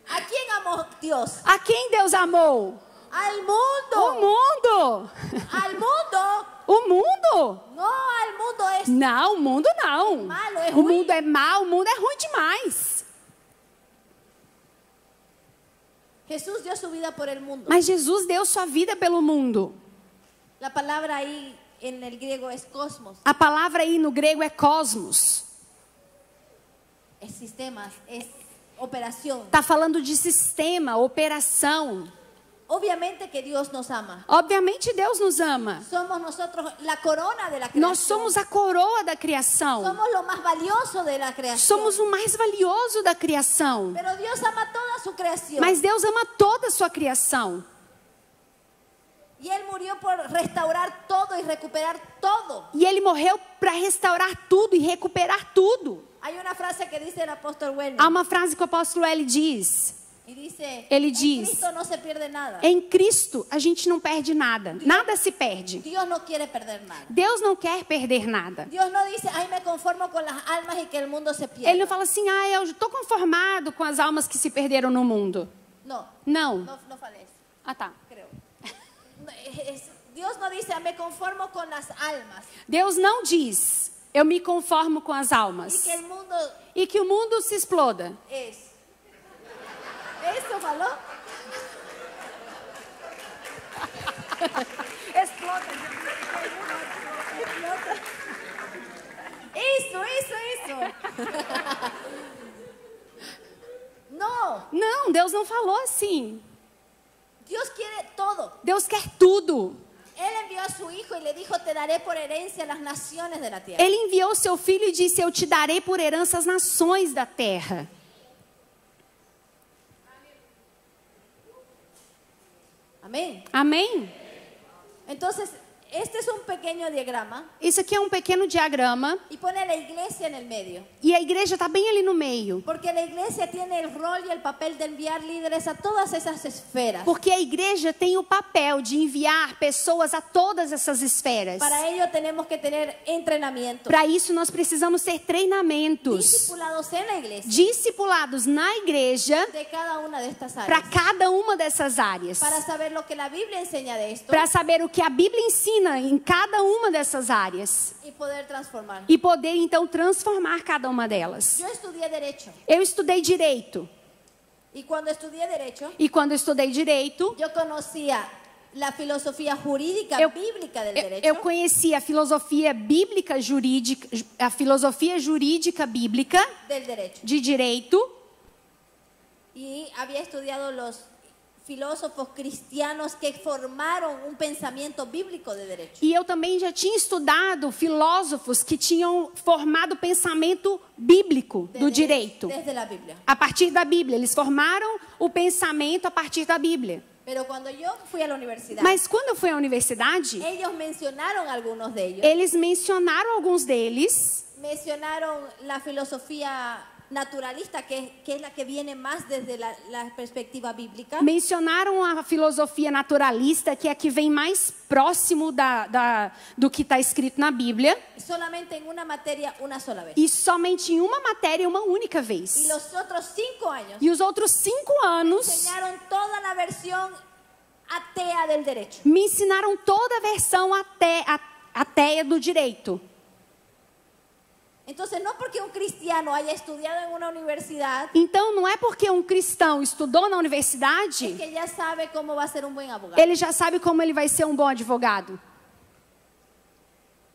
S2: ¿A quién amó Dios?
S3: A quem Deus amou?
S2: Al
S3: O
S2: mundo.
S3: mundo.
S2: Al mundo.
S3: O mundo?
S2: No, al mundo es
S3: Não, o mundo não.
S2: malo, é
S3: O
S2: ruim.
S3: mundo é mau, o mundo é ruim demais.
S2: Jesús dio su vida por el mundo.
S3: Mas Jesus deu sua vida pelo mundo.
S2: La palabra ahí en el griego es cosmos,
S3: A palavra aí no grego é cosmos.
S2: es sistemas, es operación.
S3: Está falando de sistema, operação.
S2: Obviamente que Dios nos ama.
S3: Obviamente Deus nos ama.
S2: Somos nosotros la corona de la creación.
S3: Nós somos a coroa da criação.
S2: Somos lo más valioso de la creación.
S3: Somos o mais valioso da criação.
S2: Pero Dios ama toda su creación.
S3: Mas Deus ama toda a sua criação.
S2: Y Él murió por restaurar todo y recuperar todo.
S3: E Ele morreu para restaurar tudo e recuperar tudo.
S2: Hay una frase que dice el apóstol Werner.
S3: Há uma frase que o apóstolo L diz.
S2: Y dice,
S3: Ele
S2: en
S3: diz,
S2: Cristo no se pierde nada.
S3: em Cristo a gente não perde nada. Nada se perde.
S2: Dios no quiere perder nada.
S3: Deus não quer perder nada.
S2: Dios no dice, ay, me conformo con las almas y que el mundo se pierda.
S3: Ele não fala assim, eu estou conformado com as almas que se perderam no mundo.
S2: No,
S3: Não.
S2: no falece,
S3: Ah, tá.
S2: creo. Dios no dice, me conformo con las almas
S3: Deus não diz, eu me conformo com as
S2: y
S3: almas.
S2: que el mundo
S3: E que o mundo se exploda.
S2: es. ¿Eso faló?
S3: Explota.
S2: Eso. No,
S3: Não, Deus não falou assim.
S2: Dios quiere todo.
S3: Deus quer tudo.
S2: Él envió a su hijo y le dijo, te daré por herencia las naciones de la tierra.
S3: Ele enviou seu filho e disse, eu te darei por herança as nações da terra.
S2: Amén.
S3: Amém?
S2: Entonces, este es un pequeño diagrama
S3: Isso aqui é um pequeno diagrama.
S2: y pone la iglesia en el medio.
S3: E a igreja está bem ali no meio.
S2: Porque la iglesia tiene el rol y el papel de enviar líderes a todas esas esferas.
S3: Porque a igreja tem o papel de enviar pessoas a todas essas esferas.
S2: Para ello tenemos que tener entrenamiento.
S3: Para isso nós precisamos ter treinamentos.
S2: Discipulados en la iglesia
S3: Discipulados na igreja
S2: de cada una de estas
S3: para
S2: áreas.
S3: cada uma dessas áreas.
S2: Para saber lo que la Biblia enseña de esto
S3: Para saber o que a Bíblia ensina em cada uma dessas áreas.
S2: y poder transformar.
S3: E poder então transformar cada uma delas.
S2: Yo estudié Derecho
S3: Eu estudei Direito.
S2: y cuando estudié Derecho
S3: E quando eu estudei Direito,
S2: yo conocía la filosofía jurídica
S3: Eu-
S2: bíblica del
S3: eu
S2: derecho
S3: conheci a filosofia bíblica jurídica, a filosofia jurídica bíblica
S2: del derecho
S3: de Direito.
S2: y había estudiado los filósofos cristianos que formaron un pensamiento bíblico de derecho.
S3: E eu também já tinha estudado filósofos que tinham formado o pensamento bíblico do direito.
S2: Desde la Biblia.
S3: A partir da Bíblia. Eles formaram o pensamento a partir da Bíblia.
S2: Pero cuando yo fui a la universidad,
S3: Mas quando eu fui à universidade,
S2: ellos mencionaron algunos de ellos.
S3: eles mencionaram alguns deles.
S2: Mencionaron la filosofía naturalista, que es la que viene más desde la perspectiva bíblica.
S3: Mencionaram a filosofia naturalista, que é a que vem mais próximo do que está escrito na Bíblia.
S2: Solamente en una materia, una sola vez.
S3: E somente em uma matéria, uma única
S2: Y
S3: vez.
S2: los otros 5 años
S3: E os outros 5 anos
S2: enseñaron toda la versión atea del derecho.
S3: me ensinaram toda a versão ateia do direito.
S2: Entonces, no porque un cristiano haya estudiado en una universidad,
S3: Então, não é porque um cristão estudou na
S2: es
S3: universidade,
S2: que ya sabe cómo va a ser un buen abogado.
S3: ele já sabe como ele vai ser um bom advogado.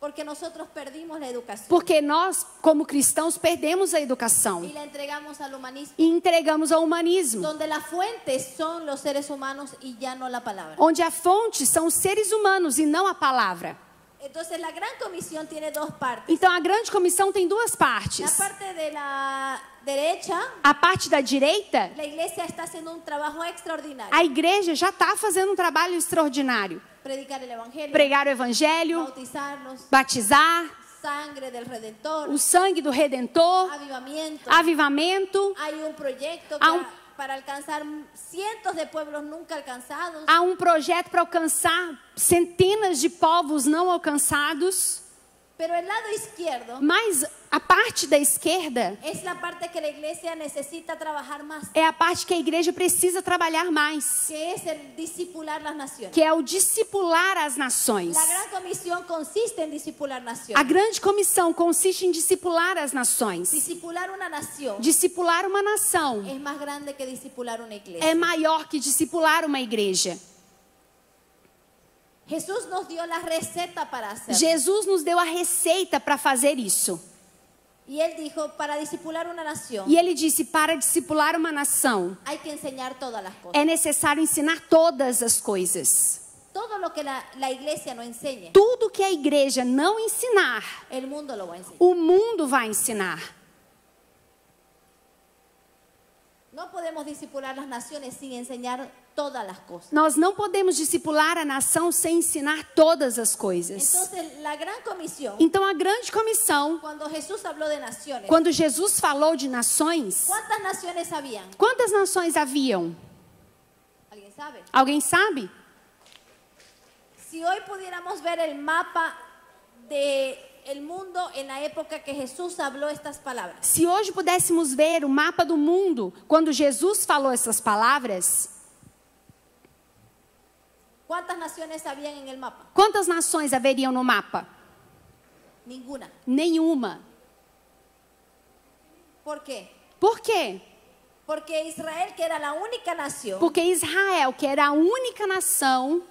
S2: Porque nosotros perdimos la educación
S3: Porque nós, como cristãos, perdemos a educação
S2: y la entregamos al humanismo,
S3: e entregamos ao humanismo,
S2: donde las fuentes son los seres humanos y ya no la palabra.
S3: onde a fonte são os seres humanos e não a palavra.
S2: Entonces, la gran comisión tiene dos partes.
S3: Então, a grande comissão tem duas
S2: La
S3: partes.
S2: parte de la derecha,
S3: a parte da direita,
S2: la iglesia está haciendo un trabajo extraordinario.
S3: a igreja já está fazendo um trabalho extraordinário.
S2: Predicar el evangelio,
S3: Pregar o evangelho,
S2: bautizarnos,
S3: batizar,
S2: sangre del Redentor,
S3: o sangue do Redentor,
S2: avivamiento.
S3: avivamento.
S2: Hay un proyecto
S3: Há um-
S2: para alcanzar cientos de pueblos nunca alcanzados.
S3: Há um projeto para alcançar centenas de povos não alcançados.
S2: Pero el lado izquierdo
S3: Mas a parte da esquerda
S2: es la parte que la iglesia necesita trabajar más,
S3: é a parte que a igreja precisa trabalhar mais,
S2: que es el discipular las naciones.
S3: que é o discipular as nações.
S2: La gran comisión consiste en discipular
S3: A
S2: naciones.
S3: grande comissão consiste em discipular as nações.
S2: Discipular una nación
S3: Discipular uma nação
S2: es más grande que discipular una iglesia.
S3: é maior que discipular uma igreja.
S2: Jesús nos dio la receta para hacerlo.
S3: Jesus nos deu a receita para fazer isso.
S2: Y él dijo, para discipular una nación
S3: E ele disse, para discipular uma nação,
S2: hay que enseñar todas las cosas.
S3: é necessário ensinar todas as coisas.
S2: Todo lo que la iglesia no enseñe,
S3: Tudo que a igreja não ensinar,
S2: el mundo lo va a enseñar.
S3: o mundo vai ensinar.
S2: No podemos discipular las naciones sin enseñar todas las cosas.
S3: Nós não podemos discipular a nação sem ensinar todas as coisas.
S2: Entonces, la gran comisión,
S3: Então a grande comissão,
S2: cuando Jesús habló de naciones,
S3: quando Jesus falou de nações,
S2: ¿cuántas naciones habían?
S3: quantas nações haviam?
S2: ¿Alguien sabe?
S3: Alguém sabe?
S2: Si hoy pudiéramos ver el mapa del mundo en la época que Jesús habló estas palabras,
S3: Se hoje pudéssemos ver o mapa do mundo, quando Jesus falou essas palavras,
S2: ¿cuántas naciones habían en el mapa?
S3: quantas nações haveriam no mapa?
S2: Ninguna.
S3: Nenhuma.
S2: ¿Por qué?
S3: Por quê?
S2: Porque Israel, que era la única nación
S3: Porque Israel, que era a única nação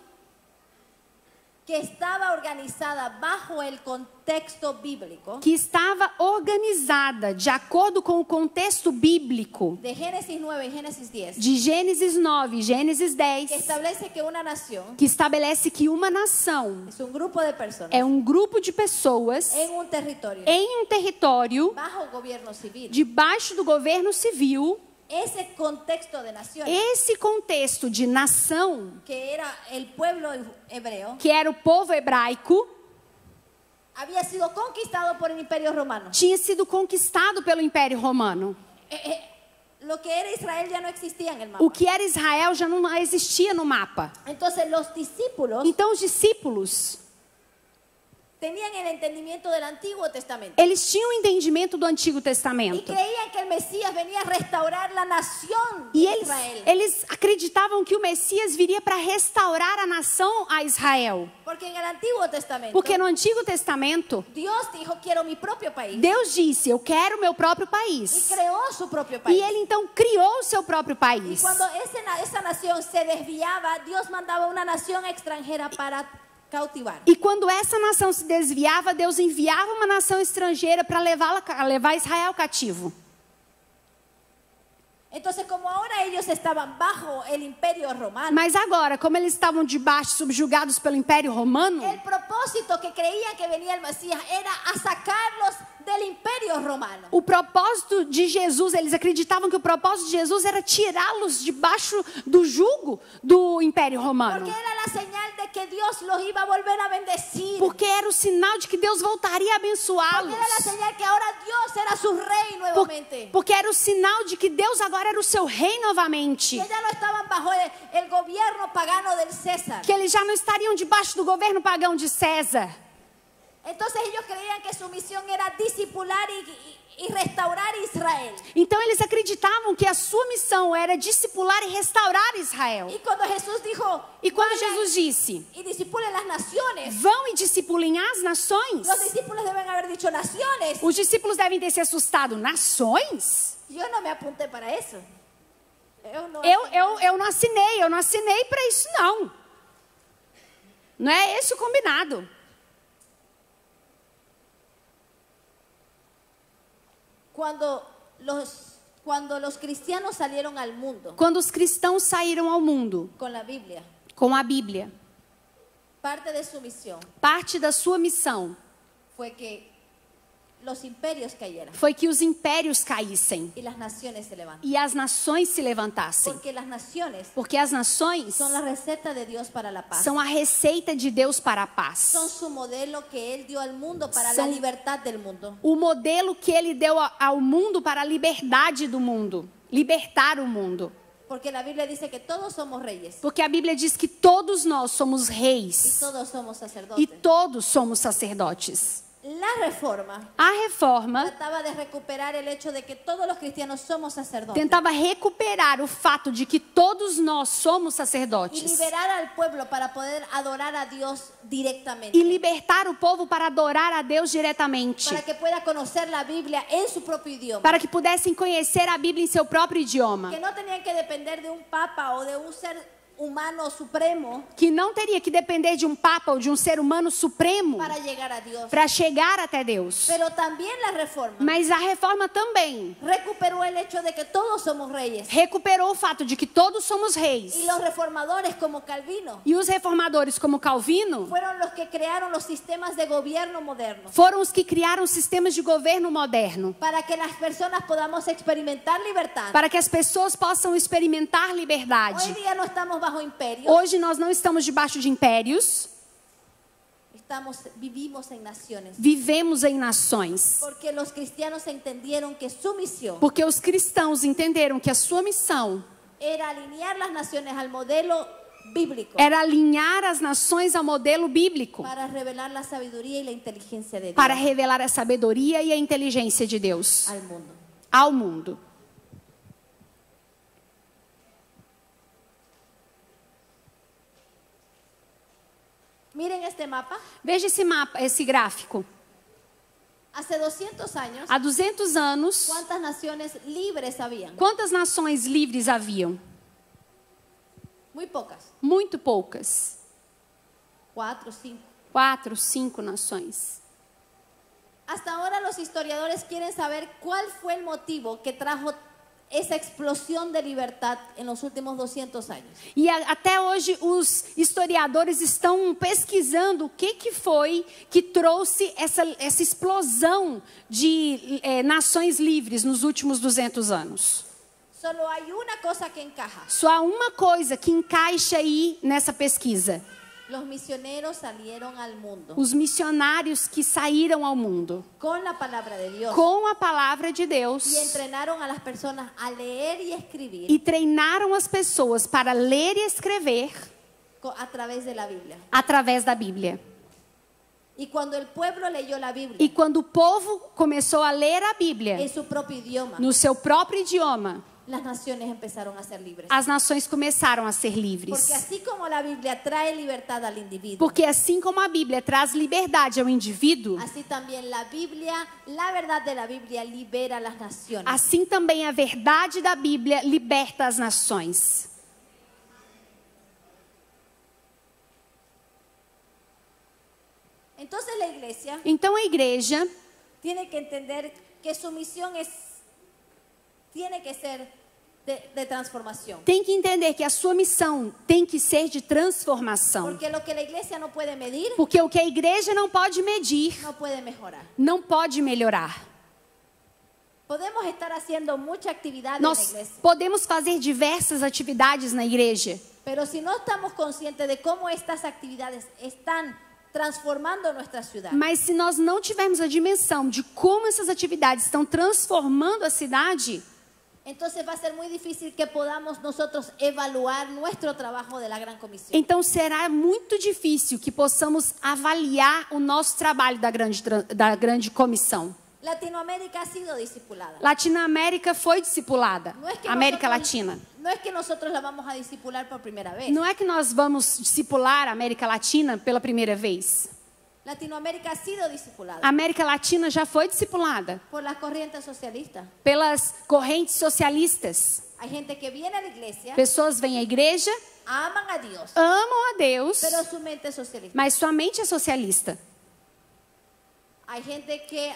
S2: que estaba organizada bajo el contexto bíblico
S3: que estava organizada de acordo com o contexto bíblico
S2: de Génesis 9 y Génesis 10,
S3: de Gênesis 9 e Gênesis
S2: que
S3: 10,
S2: establece que una nación
S3: que estabelece que uma nação
S2: es un grupo de personas
S3: é um grupo de pessoas
S2: en un territorio
S3: em um território
S2: bajo gobierno civil.
S3: debaixo do governo civil.
S2: Ese contexto de naciones,
S3: Esse contexto de nação,
S2: que era el pueblo hebreo,
S3: que era o povo hebraico,
S2: había sido conquistado por el Imperio Romano.
S3: tinha sido conquistado pelo Império Romano.
S2: Lo que era Israel ya no existía en el mapa.
S3: O que era Israel já não existia no mapa.
S2: Entonces los discípulos
S3: Então os discípulos,
S2: tenían el entendimiento del Antiguo Testamento
S3: eles tinham o entendimento do Antigo
S2: y
S3: Testamento.
S2: creían que el Mesías venía a restaurar la nación
S3: E
S2: de Israel.
S3: eles acreditavam que o Messias viria para restaurar a nação a Israel.
S2: Porque en el Antiguo Testamento
S3: Porque no Antigo Testamento,
S2: Dios dijo, quiero mi propio país.
S3: Deus disse, eu quero o meu próprio
S2: Y
S3: país.
S2: creó su propio
S3: E
S2: país.
S3: ele então criou o seu próprio
S2: Y
S3: país.
S2: cuando esa nación se desviaba, Dios mandaba una nación extranjera para cautivar.
S3: E quando essa nação se desviava, Deus enviava uma nação estrangeira para levar Israel cativo.
S2: Entonces, como ahora ellos estaban bajo el Imperio Romano,
S3: Mas agora, como eles estavam debaixo, subjugados pelo Império Romano,
S2: el propósito que creían que venía el Mesías era a sacarlos del Imperio Romano.
S3: o propósito de Jesus, eles acreditavam que o propósito de Jesus era tirá-los debaixo do jugo do Império Romano.
S2: Porque era la señal de que Dios los iba a volver a bendecir.
S3: Porque era o sinal de que Deus voltaria a abençoá-los.
S2: Porque era la señal que ahora Dios era su rey nuevamente.
S3: Porque era o sinal de que Deus agora era o seu rei novamente.
S2: Que ya no estaban bajo el gobierno pagano del César.
S3: Que eles já não estariam debaixo do governo pagão de César.
S2: Entonces ellos creían que su misión era discipular y restaurar Israel.
S3: Então eles acreditavam que a sua missão era discipular e restaurar Israel.
S2: Y cuando Jesús dijo,
S3: E quando
S2: vayan
S3: Jesus disse,
S2: y discipulen las naciones,
S3: vão e discipulem as nações,
S2: los discípulos deben haber dicho naciones.
S3: os discípulos devem ter se assustado. Nações?
S2: Yo no me apunté para eso.
S3: Eu não assinei para isso não. Não é esse o combinado.
S2: Cuando los cristianos salieron al mundo
S3: Quando os cristãos saíram ao mundo
S2: con la Biblia,
S3: com a Bíblia,
S2: parte de su misión
S3: parte da sua missão
S2: fue que los imperios cayeran
S3: foi que os impérios caíssem
S2: y las naciones se levantaran.
S3: e as nações se levantassem.
S2: Porque las naciones
S3: Porque as nações
S2: son la receta de Dios para la paz.
S3: são a receita de Deus para a paz.
S2: Son su modelo que Él dio al mundo para
S3: Son-
S2: la libertad del mundo.
S3: O modelo que ele deu ao mundo para a liberdade do mundo, libertar o mundo.
S2: Porque la Biblia dice que todos somos reyes
S3: Porque a Bíblia diz que todos nós somos
S2: y
S3: reis
S2: todos somos
S3: e
S2: sacerdotes.
S3: todos somos sacerdotes.
S2: La reforma
S3: A reforma
S2: trataba de recuperar el hecho de que todos los cristianos somos sacerdotes
S3: tentava recuperar o fato de que todos nós somos
S2: y
S3: sacerdotes
S2: liberar al pueblo para poder adorar a Dios directamente.
S3: e libertar o povo para adorar a Deus diretamente,
S2: Para que pueda conocer la Biblia en su propio idioma.
S3: para que pudessem conhecer a Bíblia em seu próprio idioma,
S2: Que no tenían que depender de un papa o de un ser humano supremo
S3: que não teria que depender de um papa ou de um ser humano supremo
S2: para llegar a Dios.
S3: para chegar até Deus.
S2: Pero también la reforma
S3: Mas a reforma também
S2: recuperó el hecho de que todos somos reyes.
S3: recuperou o fato de que todos somos reis.
S2: Y los reformadores como Calvino
S3: E os reformadores, como Calvino,
S2: fueron los que crearon los sistemas de gobierno modernos.
S3: foram os que criaram sistemas de governo moderno,
S2: Para que las personas podamos experimentar libertad.
S3: para que as pessoas possam experimentar liberdade.
S2: Hoy día no estamos bajo imperio,
S3: Hoje nós não estamos debaixo de impérios,
S2: vivimos en naciones.
S3: vivemos em nações.
S2: Porque los cristianos entendieron que su misión
S3: Porque os cristãos entenderam que a sua missão
S2: era alinear las naciones al modelo bíblico
S3: era alinhar as nações ao modelo bíblico,
S2: para revelar la sabiduría y la inteligencia de Dios
S3: para revelar a sabedoria e a inteligência de Deus
S2: al mundo.
S3: ao mundo.
S2: Miren este mapa.
S3: Veja esse mapa, esse gráfico.
S2: Hace 200 años,
S3: Há 200 anos,
S2: ¿cuántas naciones libres habían?
S3: quantas nações livres haviam?
S2: Muy pocas.
S3: Muito poucas.
S2: 4, 5.
S3: 4, 5 nações.
S2: Hasta ahora los historiadores quieren saber cuál fue el motivo que trajo esa explosión de libertad en los últimos 200 años.
S3: E até hoje os historiadores estão pesquisando o que foi que trouxe essa explosão de nações livres nos últimos 200 anos.
S2: Solo hay una cosa que encaja.
S3: Só há uma coisa que encaixa aí nessa pesquisa.
S2: Los misioneros salieron al mundo
S3: Os missionários que saíram ao mundo
S2: con la palabra de Dios
S3: com a palavra de Deus
S2: y entrenaron a las personas a leer y escribir
S3: e treinaram as pessoas para ler e escrever
S2: a través de la Biblia.
S3: através da Bíblia.
S2: Y cuando el pueblo leyó la Biblia
S3: E quando o povo começou a ler a Bíblia
S2: en su propio idioma,
S3: no seu próprio idioma,
S2: las naciones empezaron a ser libres.
S3: as nações começaram a ser livres.
S2: Porque así como la Biblia trae libertad al individuo,
S3: Porque assim como a Bíblia traz liberdade ao indivíduo,
S2: así también la Biblia, la verdad de la Biblia libera a las naciones.
S3: assim também a verdade da Bíblia liberta as nações.
S2: Entonces la iglesia
S3: Então a igreja
S2: tiene que entender que su misión tiene que ser de transformación.
S3: tem que entender que a sua missão tem que ser de transformação.
S2: Porque lo que la iglesia no puede medir,
S3: Porque o que a igreja não pode medir,
S2: no puede mejorar.
S3: não pode melhorar.
S2: Podemos estar haciendo mucha actividad en la
S3: Nós
S2: iglesia,
S3: podemos fazer diversas atividades na igreja,
S2: pero si no estamos conscientes de cómo estas actividades están transformando nuestra ciudad,
S3: mas se nós não tivermos a dimensão de como essas atividades estão transformando a cidade,
S2: entonces va a ser muy difícil que podamos nosotros evaluar nuestro trabajo de la Gran Comisión.
S3: então será muito difícil que possamos avaliar o nosso trabalho da grande comissão.
S2: Latinoamérica ha sido discipulada.
S3: Latinoamérica foi discipulada.
S2: No es que
S3: América
S2: nosotros-
S3: Latina.
S2: No es que nosotros la vamos a discipular por primera vez.
S3: Não é que nós vamos discipular a América Latina pela primeira vez.
S2: Latinoamérica ha sido discipulada
S3: A América Latina já foi discipulada
S2: por las corrientes socialistas.
S3: pelas correntes socialistas.
S2: Hay gente que viene a la iglesia,
S3: Pessoas vêm à igreja,
S2: aman a Dios,
S3: amam a Deus,
S2: pero su mente es socialista.
S3: mas sua mente é socialista.
S2: Hay gente que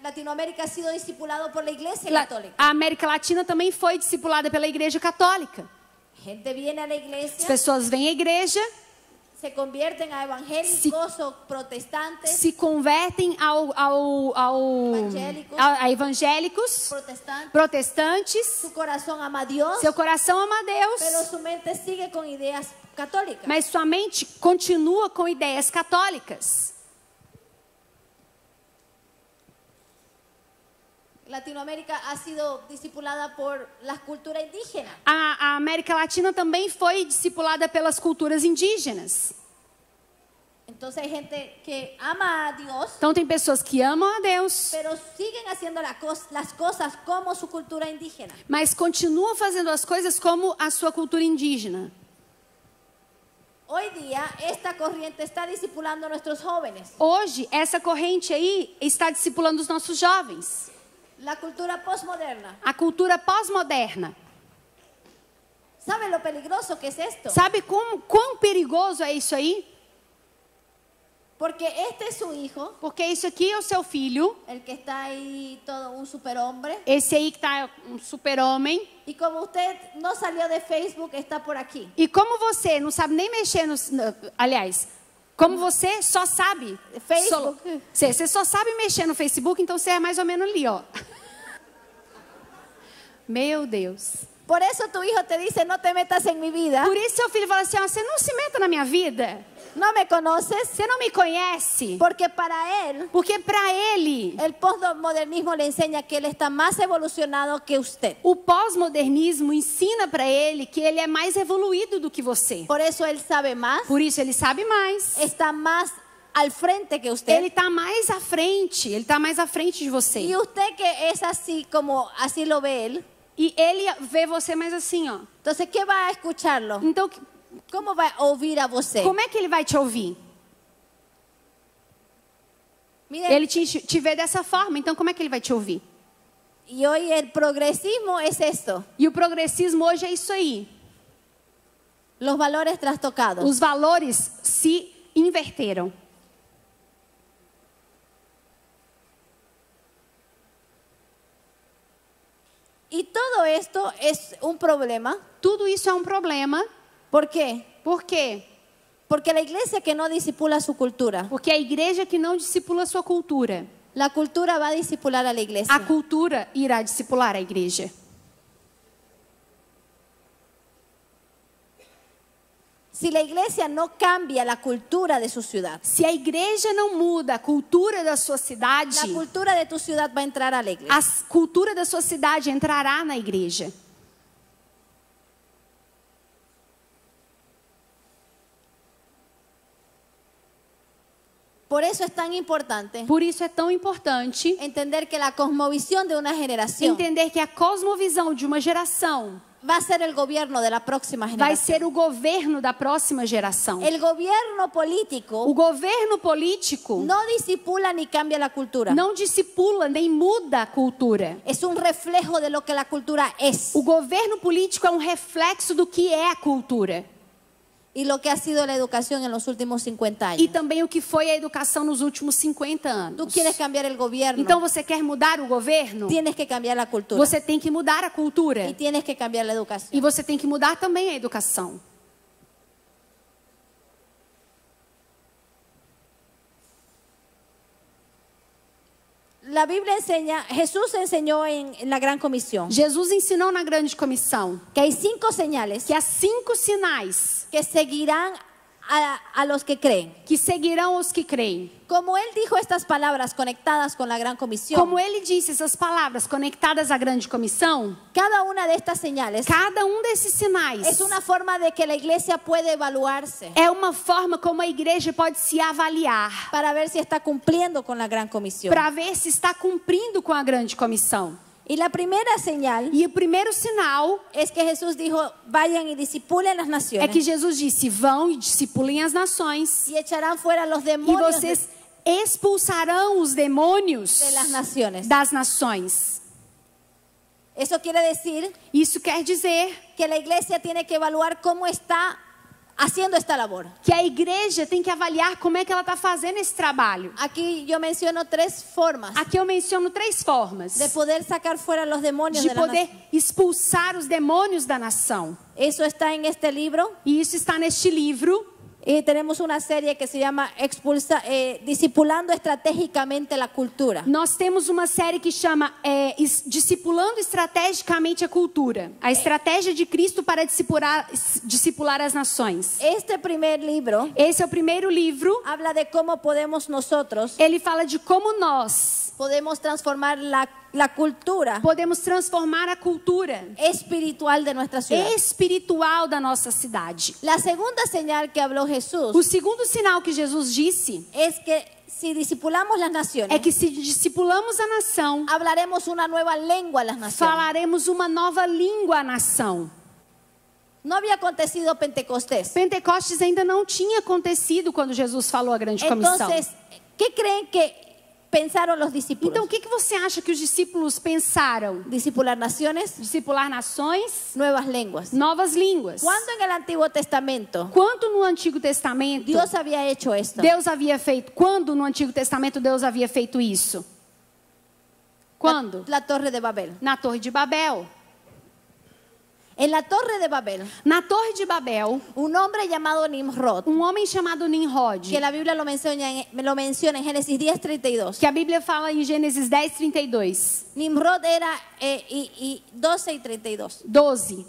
S2: Latinoamérica ha sido discipulado por la iglesia católica.
S3: A América Latina também foi discipulada pela Igreja Católica.
S2: Gente viene a la
S3: As
S2: iglesia,
S3: pessoas vêm à igreja,
S2: se convierten a evangélicos o protestantes,
S3: se convertem a evangélicos, protestantes.
S2: Su corazón ama a Dios,
S3: Seu coração ama a
S2: pero
S3: Deus,
S2: su mente sigue con ideas católicas.
S3: mas sua mente continua com ideias católicas.
S2: Latinoamérica ha sido discipulada por la cultura indígena.
S3: A América Latina também foi discipulada pelas culturas indígenas.
S2: Entonces hay gente que ama a Dios,
S3: Então tem pessoas que amam a Deus,
S2: pero siguen haciendo las cosas como su cultura indígena.
S3: mas continuam fazendo as coisas como a sua cultura indígena.
S2: Hoy día esta corriente está discipulando a nuestros jóvenes.
S3: Hoje, essa corrente aí está discipulando os nossos jovens.
S2: La cultura postmoderna.
S3: A cultura pós-moderna.
S2: ¿Sabe lo peligroso que es esto?
S3: Sabe quão perigoso é isso aí?
S2: Porque este es su hijo,
S3: Porque isso aqui é o seu filho,
S2: el que está ahí todo un superhombre.
S3: esse aí que está um super-homem.
S2: Y como usted no salió de Facebook, está por aquí.
S3: E como você não sabe nem mexer aliás, como você só sabe
S2: Facebook.
S3: Você só sabe mexer no Facebook, então você é mais ou menos ali, ó. Meu Deus.
S2: Por eso tu hijo te dice, no te metas en mi vida.
S3: Por isso seu filho fala assim, ó, você não se meta na minha vida.
S2: No me conoces.
S3: Você não me conhece.
S2: Porque para él,
S3: Porque para ele,
S2: el postmodernismo le enseña que él está más evolucionado que usted.
S3: o pós-modernismo ensina para ele que ele é mais evoluído do que você.
S2: Por eso él sabe más,
S3: Por isso ele sabe mais.
S2: está más al frente que usted.
S3: Ele está mais à frente. Ele está mais à frente de você.
S2: Y usted que es así como así lo ve él,
S3: E ele vê você mais assim, ó.
S2: entonces ¿qué va a escucharlo?
S3: Então,
S2: ¿Cómo va a oír a você?
S3: como é que ele vai te ouvir?
S2: Mire,
S3: Ele te vê dessa forma, então como é que ele vai te ouvir?
S2: y hoy el progresismo es esto,
S3: E o progressismo hoje é isso aí.
S2: los valores trastocados.
S3: Os valores se inverteram.
S2: Y todo esto es un problema.
S3: Tudo isso é um problema.
S2: ¿Por qué?
S3: Por quê?
S2: Porque la iglesia que no disipula su cultura,
S3: Porque a igreja que não discipula a sua cultura,
S2: la cultura va a disipular a la iglesia.
S3: a cultura irá discipular a igreja.
S2: Si la iglesia no cambia la cultura de su ciudad,
S3: Se a igreja não muda a cultura da sua
S2: la
S3: cidade,
S2: cultura de tu ciudad va a entrar a la iglesia.
S3: a cultura da sua cidade entrará na igreja.
S2: Por eso es tan importante
S3: Por isso é tão importante
S2: entender que la cosmovisión de una generación
S3: entender que a cosmovisão de uma geração
S2: va a ser el gobierno de la próxima
S3: vai
S2: generación.
S3: ser o governo da próxima geração.
S2: El gobierno
S3: O
S2: político
S3: governo político
S2: no disipula ni cambia la cultura.
S3: não discipula nem muda a cultura.
S2: Es un reflejo de lo que la cultura es
S3: O governo político é um reflexo do que é a cultura.
S2: y lo que ha sido la educación en los últimos 50
S3: E
S2: años.
S3: também o que foi a educação nos últimos 50 anos.
S2: Tú quieres cambiar el gobierno,
S3: Então você quer mudar o governo?
S2: tienes que cambiar la cultura
S3: Você tem que mudar a cultura.
S2: y tienes que cambiar la
S3: E
S2: educación.
S3: você tem que mudar também a educação.
S2: La Biblia enseña, Jesús enseñó en la Gran Comisión
S3: Jesus ensinou na grande comissão
S2: que hay 5 señales
S3: que há 5 sinais
S2: que seguirán a los que creen.
S3: que seguirão os que creem.
S2: Como él dijo estas palabras conectadas con la Gran Comisión,
S3: Como ele disse essas palavras conectadas à grande comissão,
S2: cada una de estas señales
S3: cada desses sinais
S2: es una forma de que la iglesia puede evaluarse
S3: é uma forma como a igreja pode se avaliar
S2: para ver si está cumpliendo con la Gran Comisión.
S3: para ver se está cumprindo com a grande comissão.
S2: Y la primera señal
S3: E o primeiro sinal
S2: es que Jesús dijo, vayan y disipulen las
S3: é
S2: naciones
S3: que Jesus disse: vão e discipulem as nações,
S2: y echarán fuera los
S3: e
S2: demonios
S3: vocês expulsarão os demônios
S2: de las naciones.
S3: das nações.
S2: Eso quiere decir
S3: Isso quer dizer
S2: que la iglesia tiene que evaluar cómo está haciendo esta labor.
S3: que a igreja tem que avaliar como é que ela está fazendo esse trabalho.
S2: Aquí yo menciono 3 formas
S3: Aqui eu menciono 3 formas
S2: de poder sacar fuera los demonios
S3: de
S2: de la
S3: poder
S2: nación.
S3: expulsar os demônios da nação.
S2: Eso está en este libro.
S3: E isso está neste livro.
S2: Y tenemos una serie que se llama Discipulando Estratégicamente la Cultura.
S3: Nós temos uma série que chama Discipulando Estrategicamente a Cultura. A estratégia de Cristo para discipular as nações.
S2: Este primer libro
S3: Esse é o primeiro livro.
S2: habla de cómo podemos nosotros
S3: Ele fala de como nós
S2: podemos transformar la cultura
S3: podemos transformar a cultura
S2: espiritual de nuestra ciudad.
S3: espiritual da nossa cidade.
S2: La segunda señal que habló Jesús
S3: O segundo sinal que Jesus disse
S2: es que si discipulamos las
S3: é
S2: naciones,
S3: que se discipulamos a nação,
S2: hablaremos una nueva lengua a las naciones.
S3: falaremos uma nova língua à nação.
S2: No había acontecido Pentecostés.
S3: Pentecostes ainda não tinha acontecido quando Jesus falou a grande comissão.
S2: Entonces, ¿qué creen que pensaron los discípulos?
S3: Então, o que você acha que os discípulos pensaram?
S2: Discipular naciones,
S3: Discipular nações,
S2: nuevas lenguas.
S3: novas línguas.
S2: Cuando en el Antiguo Testamento
S3: Quando no Antigo Testamento
S2: Dios había hecho esto?
S3: Deus havia feito? Quando no Antigo Testamento Deus havia feito isso? Quando?
S2: La Torre de Babel.
S3: Na Torre de Babel.
S2: En la Torre de Babel,
S3: Na Torre de Babel,
S2: un hombre llamado Nimrod,
S3: homem chamado Nimrod,
S2: que la Biblia lo menciona en Génesis 10:32.
S3: que a Bíblia fala em Gênesis 10:32.
S2: Nimrod era 12 y 32.
S3: 12,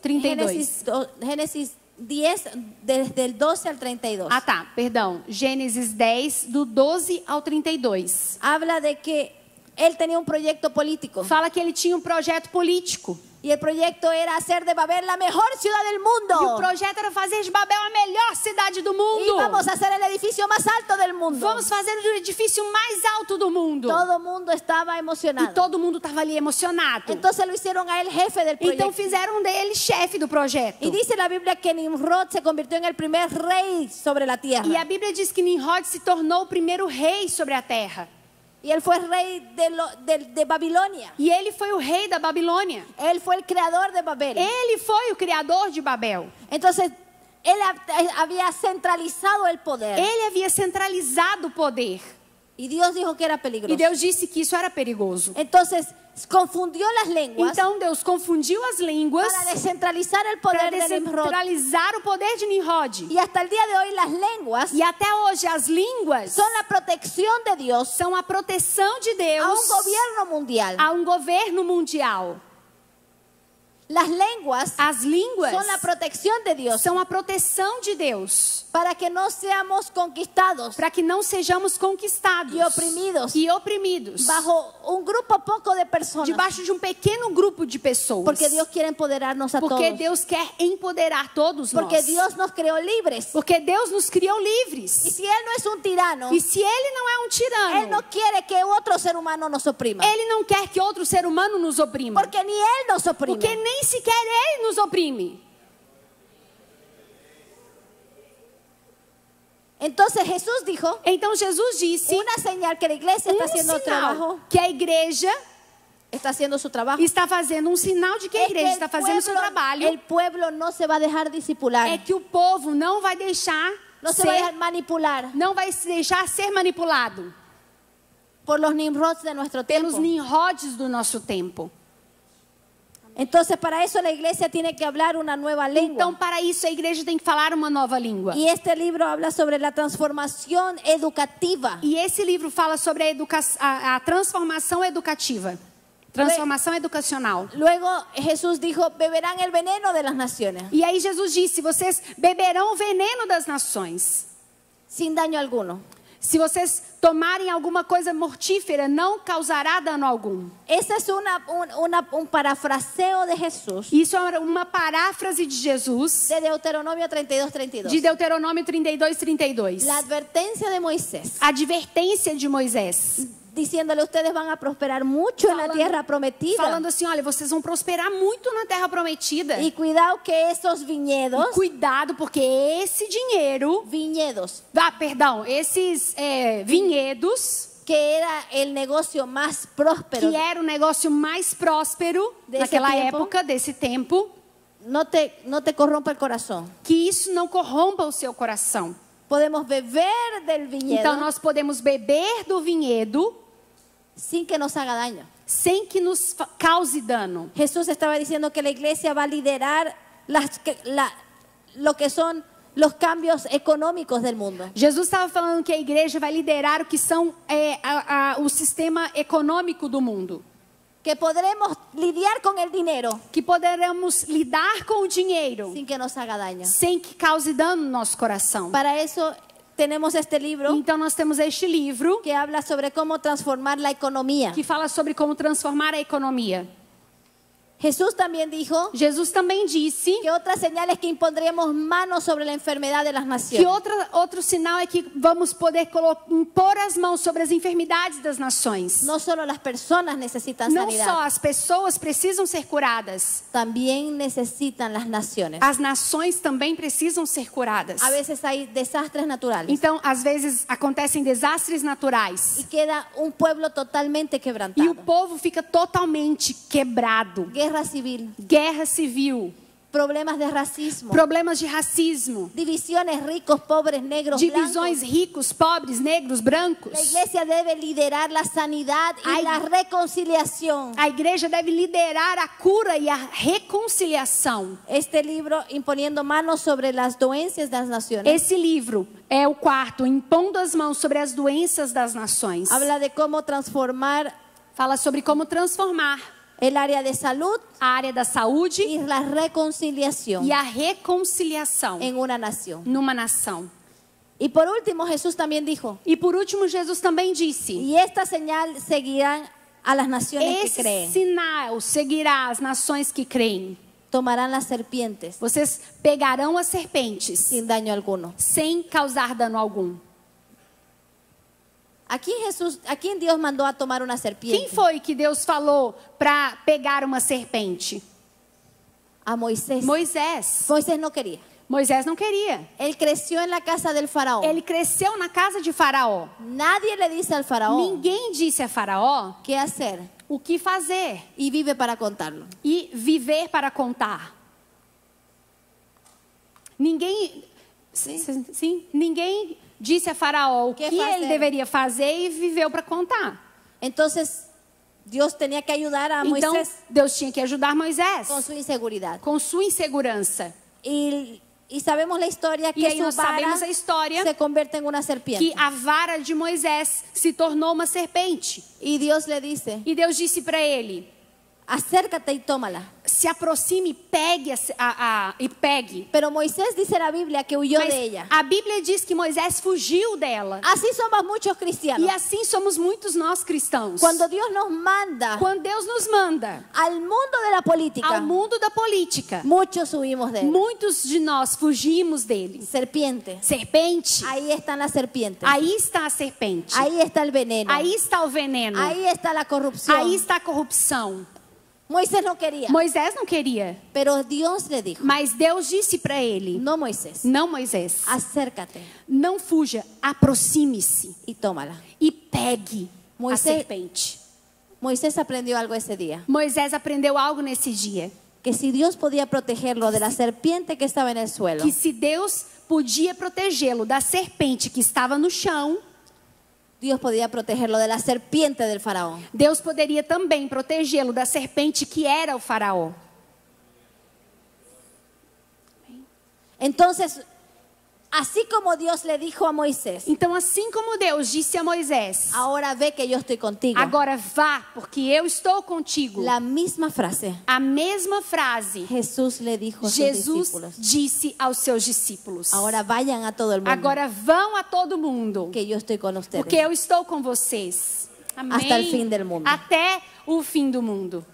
S3: 32.
S2: Génesis 10, desde el 12 al 32.
S3: Ah, tá, perdão. Gênesis 10, do 12 ao 32.
S2: Habla de que él tenía un proyecto político.
S3: Fala que ele tinha um projeto político.
S2: Y el proyecto era hacer de Babel la mejor ciudad del
S3: E o
S2: mundo.
S3: projeto era fazer de Babel a melhor cidade do
S2: Y
S3: mundo.
S2: vamos a hacer el edificio más alto del mundo.
S3: Vamos fazer o edifício mais alto do mundo.
S2: Todo el mundo estaba
S3: E
S2: emocionado.
S3: todo mundo estava ali emocionado.
S2: Entonces lo hicieron a él jefe del proyecto.
S3: Então fizeram dele chefe do projeto.
S2: Y dice la Biblia que Nimrod se convirtió en el primer rey sobre la tierra.
S3: E a Bíblia diz que Nimrod se tornou o primeiro rei sobre a terra.
S2: Y él fue rey de Babilonia.
S3: E ele foi o rei da Babilônia.
S2: Él fue el creador de Babel.
S3: Ele foi o criador de Babel.
S2: Entonces, él había centralizado el poder.
S3: Ele havia centralizado o poder.
S2: Y Dios dijo que era peligroso.
S3: E Deus disse que isso era perigoso.
S2: Entonces, confundió las lenguas
S3: Então Deus confundiu as línguas
S2: para descentralizar el
S3: para
S2: poder de Nimrod.
S3: descentralizar o poder de Nimrod.
S2: Y hasta el día de hoy las lenguas
S3: E até hoje as línguas
S2: son la protección de Dios
S3: são a proteção de
S2: a
S3: Deus
S2: un gobierno mundial.
S3: a um governo mundial.
S2: Las lenguas
S3: As línguas
S2: son la protección de Dios
S3: são a proteção de Deus
S2: para que no seamos conquistados
S3: para que não sejamos conquistados
S2: y oprimidos bajo un grupo poco de personas.
S3: debaixo de um pequeno grupo de pessoas.
S2: Porque Dios quiere empoderarnos a
S3: Porque
S2: todos.
S3: Deus quer empoderar todos
S2: Porque
S3: nós.
S2: Dios nos creó libres.
S3: Porque Deus nos criou livres.
S2: Y si Él no es un tirano,
S3: E se Ele não é um
S2: Él
S3: tirano,
S2: no quiere que otro ser humano nos oprima.
S3: Ele não quer que outro ser humano nos oprima.
S2: Porque ni Él nos oprime.
S3: Porque nem sequer Ele nos oprime.
S2: Entonces Jesús dijo,
S3: Então Jesus disse
S2: una señal que la iglesia está haciendo el trabajo,
S3: que a igreja
S2: está haciendo su trabajo.
S3: está fazendo um sinal de que a
S2: Es que
S3: igreja está fazendo o seu trabalho.
S2: el pueblo no se va a dejar discipular.
S3: É que o povo não vai deixar
S2: No se va a dejar
S3: ser,
S2: manipular
S3: não vai se deixar ser manipulado
S2: por los Nimrods de nuestro
S3: pelos
S2: tiempo.
S3: Nimrods do nosso tempo.
S2: Entonces para eso la iglesia tiene que hablar una nueva lengua.
S3: Então, para isso, a igreja tem que falar uma nova língua.
S2: Y este libro habla sobre la transformación educativa.
S3: E esse livro fala sobre a transformação educativa. Transformação educacional.
S2: Luego Jesús dijo, beberán el veneno de las naciones,
S3: E aí Jesus disse, vocês beberão o veneno das nações.
S2: sin daño alguno.
S3: Se vocês tomarem alguma coisa mortífera, não causará dano algum.
S2: Ese es un parafraseo de Jesús
S3: Isso é uma paráfrase de Jesus,
S2: de Deuteronomio 32:32.
S3: de Deuteronômio 32:32.
S2: La advertencia de Moisés,
S3: A advertência de Moisés.
S2: diciéndole, ustedes van a prosperar mucho en la tierra prometida.
S3: Falando assim, olha, vocês vão prosperar muito na terra prometida.
S2: Y cuidado que esos viñedos,
S3: Cuidado, porque esse dinheiro... esses vinhedos,
S2: que era el negocio más próspero,
S3: que era o negócio mais próspero
S2: Desse
S3: naquela
S2: tempo.
S3: época, desse tempo,
S2: no te corrompa el corazón.
S3: que isso não corrompa o seu coração.
S2: Podemos beber del viñedo
S3: Então nós podemos beber do vinhedo
S2: sin que nos haga daño.
S3: sem que nos cause dano.
S2: Jesús estaba diciendo que la iglesia va a liderar lo que son los cambios económicos del mundo.
S3: Jesus estava falando que a igreja vai liderar o que são o sistema econômico do mundo.
S2: Que podremos lidiar con el dinero
S3: Que poderemos lidar com o dinheiro
S2: sin que nos haga daño.
S3: sem que cause dano no nosso coração.
S2: Para eso tenemos este libro
S3: Então nós temos este livro
S2: que habla sobre cómo transformar la economía.
S3: que fala sobre como transformar a economia.
S2: Jesús también dijo
S3: Jesus também disse
S2: que otra señal es que impondremos manos sobre la enfermedad de las
S3: que
S2: naciones.
S3: outro sinal é que vamos poder impor as mãos sobre as enfermidades das nações.
S2: No solo las personas necesitan
S3: Não só
S2: sanidad,
S3: as pessoas precisam ser curadas,
S2: también necesitan las naciones.
S3: as nações também precisam ser curadas.
S2: A veces hay desastres naturales
S3: Então, às vezes acontecem desastres naturais
S2: y queda un pueblo totalmente
S3: e o
S2: quebrantado.
S3: povo fica totalmente quebrado.
S2: Guerra civil,
S3: Guerra civil,
S2: problemas de racismo,
S3: problemas de racismo,
S2: divisiones ricos, pobres, negros,
S3: divisões
S2: blancos.
S3: ricos, pobres, negros, brancos.
S2: La iglesia debe liderar la sanidad y
S3: Ay.
S2: la reconciliación.
S3: A igreja deve liderar a cura e a reconciliação.
S2: Este libro, imponiendo manos sobre las dolencias de las naciones,
S3: Esse livro é o quarto, Impondo as Mãos sobre as Doenças das Nações.
S2: habla de cómo transformar
S3: Fala sobre como transformar
S2: el área de salud
S3: a área da saúde
S2: y la reconciliación
S3: e a reconciliação
S2: en una nación.
S3: numa nação.
S2: Y por último, Jesús también dijo,
S3: E por último, Jesus também disse:
S2: y esta señal seguirán a las naciones que
S3: esse
S2: creen.
S3: sinal seguirá as nações que creem.
S2: Tomarán las serpientes
S3: Vocês pegarão as serpentes
S2: sin daño alguno.
S3: sem causar dano algum.
S2: ¿A quién Dios mandó a tomar una serpiente?
S3: Quem foi que Deus falou para pegar uma serpente?
S2: A Moisés.
S3: Moisés.
S2: Moisés no quería.
S3: Moisés não queria.
S2: Él creció en la casa del faraón.
S3: Ele cresceu na casa de Faraó.
S2: Nadie le dice al faraón
S3: Ninguém disse a Faraó
S2: qué hacer
S3: o que fazer
S2: y vive para contarlo.
S3: e viver para contar. Ninguém, sim, ninguém disse a Faraó o que
S2: Que fazer?
S3: ele deveria fazer e viveu para contar.
S2: Entonces, Dios tenía que ayudar a
S3: Então,
S2: Moisés
S3: Deus tinha que ajudar Moisés
S2: con su inseguridad.
S3: com sua insegurança.
S2: Y sabemos la historia que
S3: E aí
S2: su
S3: nós
S2: vara
S3: sabemos a história
S2: se convierte en una
S3: que
S2: serpiente.
S3: a vara de Moisés se tornou uma serpente.
S2: Y Dios le dice,
S3: E Deus disse para ele:
S2: acércate y tómala.
S3: se aproxime e pegue, e pegue.
S2: Pero Moisés dice en la Biblia que huyó
S3: Mas
S2: de ella.
S3: a Bíblia diz que Moisés fugiu dela.
S2: Así somos muchos cristianos.
S3: E assim somos muitos nós cristãos.
S2: Cuando Dios nos manda
S3: Quando Deus nos manda
S2: al mundo de la política,
S3: ao mundo da política,
S2: muchos huimos de él.
S3: muitos de nós fugimos dele.
S2: Serpiente.
S3: Serpente,
S2: Ahí están las serpientes.
S3: aí está a serpente.
S2: Ahí está el veneno.
S3: Aí está o veneno.
S2: Ahí está la corrupción.
S3: Aí está a corrupção.
S2: Moisés no quería,
S3: Moisés não queria,
S2: pero Dios le dijo,
S3: mas Deus disse para ele:
S2: no Moisés,
S3: não, Moisés,
S2: acércate
S3: não fuja, aproxime-se
S2: y tómala.
S3: e pegue a
S2: Moisés-
S3: serpente.
S2: Moisés aprendió algo ese día,
S3: Moisés aprendeu algo nesse dia,
S2: que si Dios podía protegerlo de la serpiente que estaba en el suelo,
S3: que se Deus podia protegê-lo da serpente que estava no chão,
S2: Dios podía protegerlo de la serpiente del faraón.
S3: Deus poderia também protegê-lo da serpente que era o faraó.
S2: Entonces, así como Dios le dijo a Moisés,
S3: Então, assim como Deus disse a Moisés:
S2: ahora ve que yo estoy contigo.
S3: agora vá, porque eu estou contigo.
S2: La misma frase
S3: A mesma frase
S2: Jesús le dijo a sus
S3: Jesus
S2: discípulos.
S3: disse aos seus discípulos:
S2: Ahora vayan a todo el mundo,
S3: agora vão a todo mundo,
S2: que yo estoy con ustedes.
S3: porque eu estou com vocês. Amém.
S2: Hasta el fin del mundo.
S3: Até o fim do mundo.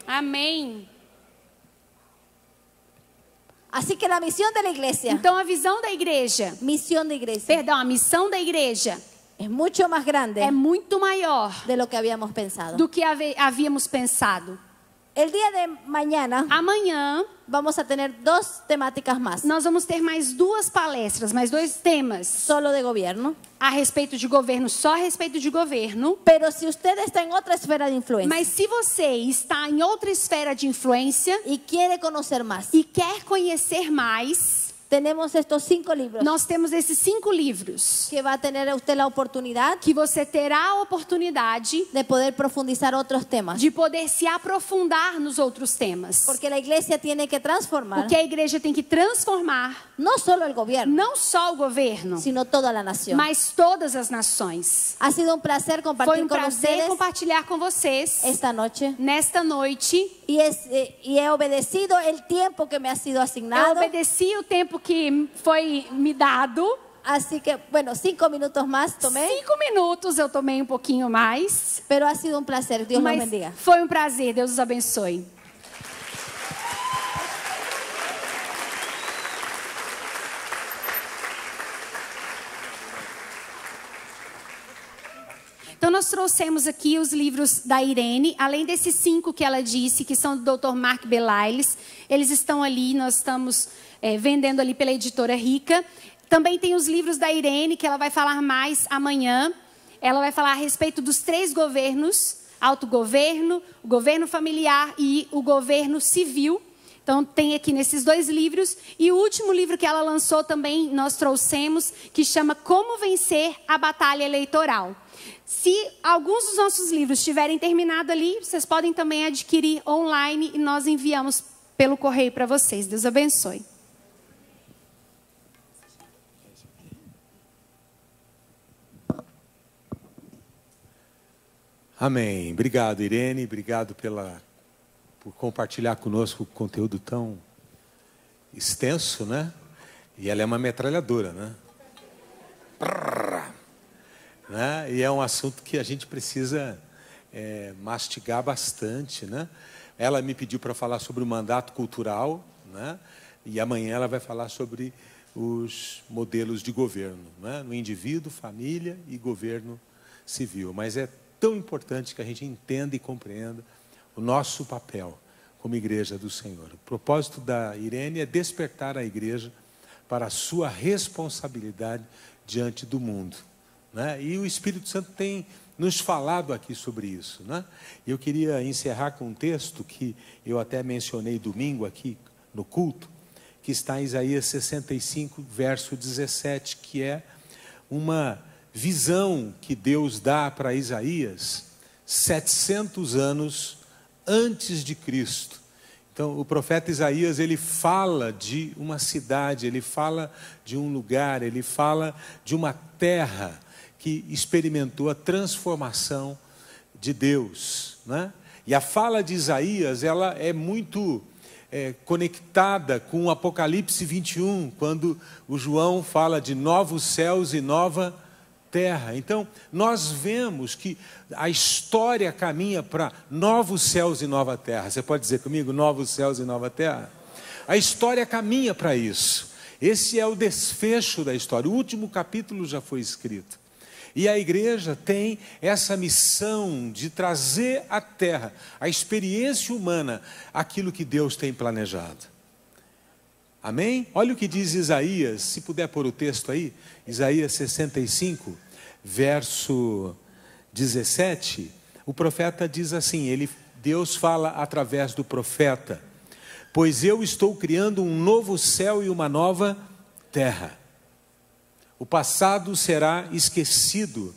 S3: Amém.
S2: Así que la misión de la iglesia,
S3: Então, a visão da igreja,
S2: misión de iglesia,
S3: perdão, a missão da igreja
S2: es mucho más grande
S3: é muito maior
S2: de lo que habíamos pensado.
S3: do que havíamos pensado.
S2: El día de mañana
S3: Amanhã,
S2: vamos a tener 2 temáticas más,
S3: nós vamos ter mais 2 palestras, mais 2 temas
S2: solo de gobierno.
S3: a respeito de governo, só a respeito de governo.
S2: Pero si usted está en otra esfera de influencia
S3: Mas se você está em outra esfera de influência
S2: y quiere conocer más,
S3: e quer conhecer mais,
S2: tenemos estos 5 libros
S3: Nós temos esses 5 livros
S2: que va a tener usted la oportunidad
S3: que você terá a oportunidade
S2: de poder profundizar otros temas.
S3: de poder se aprofundar nos outros temas.
S2: Porque la iglesia tiene que transformar
S3: Porque a igreja tem que transformar
S2: no solo el gobierno,
S3: não só o governo,
S2: sino toda la nación.
S3: mas todas as nações.
S2: Ha sido un placer
S3: Foi
S2: compartir con
S3: prazer
S2: ustedes
S3: compartilhar com vocês
S2: esta noche
S3: nesta noite.
S2: y he obedecido el tiempo que me ha sido
S3: Eu
S2: asignado.
S3: obedeci o tempo que foi me dado.
S2: Así que, bueno, 5 minutos más tomé,
S3: 5 minutos eu tomei um pouquinho mais.
S2: pero ha sido un placer. Dios los
S3: Mas
S2: bendiga.
S3: foi um prazer. Deus os abençoe. Então nós trouxemos aqui os livros da Irene, além desses 5 que ela disse, que são do Dr. Mark Belailes. Eles estão ali, nós estamos vendendo ali pela editora Rica. Também tem os livros da Irene, que ela vai falar mais amanhã. Ela vai falar a respeito dos 3 governos: autogoverno, o governo familiar e o governo civil. Então tem aqui nesses 2 livros. E o último livro que ela lançou também nós trouxemos, que chama Como Vencer a Batalha Eleitoral. Se alguns dos nossos livros tiverem terminado ali, vocês podem também adquirir online e nós enviamos pelo correio para vocês. Deus abençoe.
S1: Amém. Obrigado, Irene. Obrigado por compartilhar conosco conteúdo tão extenso, né? E ela é uma metralhadora, né? Né? E é um assunto que a gente precisa mastigar bastante, né? Ela me pediu para falar sobre o mandato cultural, né? E amanhã ela vai falar sobre os modelos de governo, né? No indivíduo, família e governo civil. Mas é tão importante que a gente entenda e compreenda o nosso papel como igreja do Senhor. O propósito da Irene é despertar a igreja para a sua responsabilidade diante do mundo, né? E o Espírito Santo tem nos falado aqui sobre isso, né? Eu queria encerrar com um texto que eu até mencionei domingo aqui no culto, que está em Isaías 65, verso 17, que é uma visão que Deus dá para Isaías 700 anos antes de Cristo. Então, o profeta Isaías, ele fala de uma cidade, ele fala de um lugar, ele fala de uma terra que experimentou a transformação de Deus, né? E a fala de Isaías, ela é muito conectada com o Apocalipse 21, quando o João fala de novos céus e nova terra. Então, nós vemos que a história caminha para novos céus e nova terra. Você pode dizer comigo, novos céus e nova terra? A história caminha para isso. Esse é o desfecho da história. O último capítulo já foi escrito. E a igreja tem essa missão de trazer à terra, a experiência humana, aquilo que Deus tem planejado. Amém? Olha o que diz Isaías, se puder pôr o texto aí, Isaías 65, verso 17, o profeta diz assim, Deus fala através do profeta: pois eu estou criando um novo céu e uma nova terra. O passado será esquecido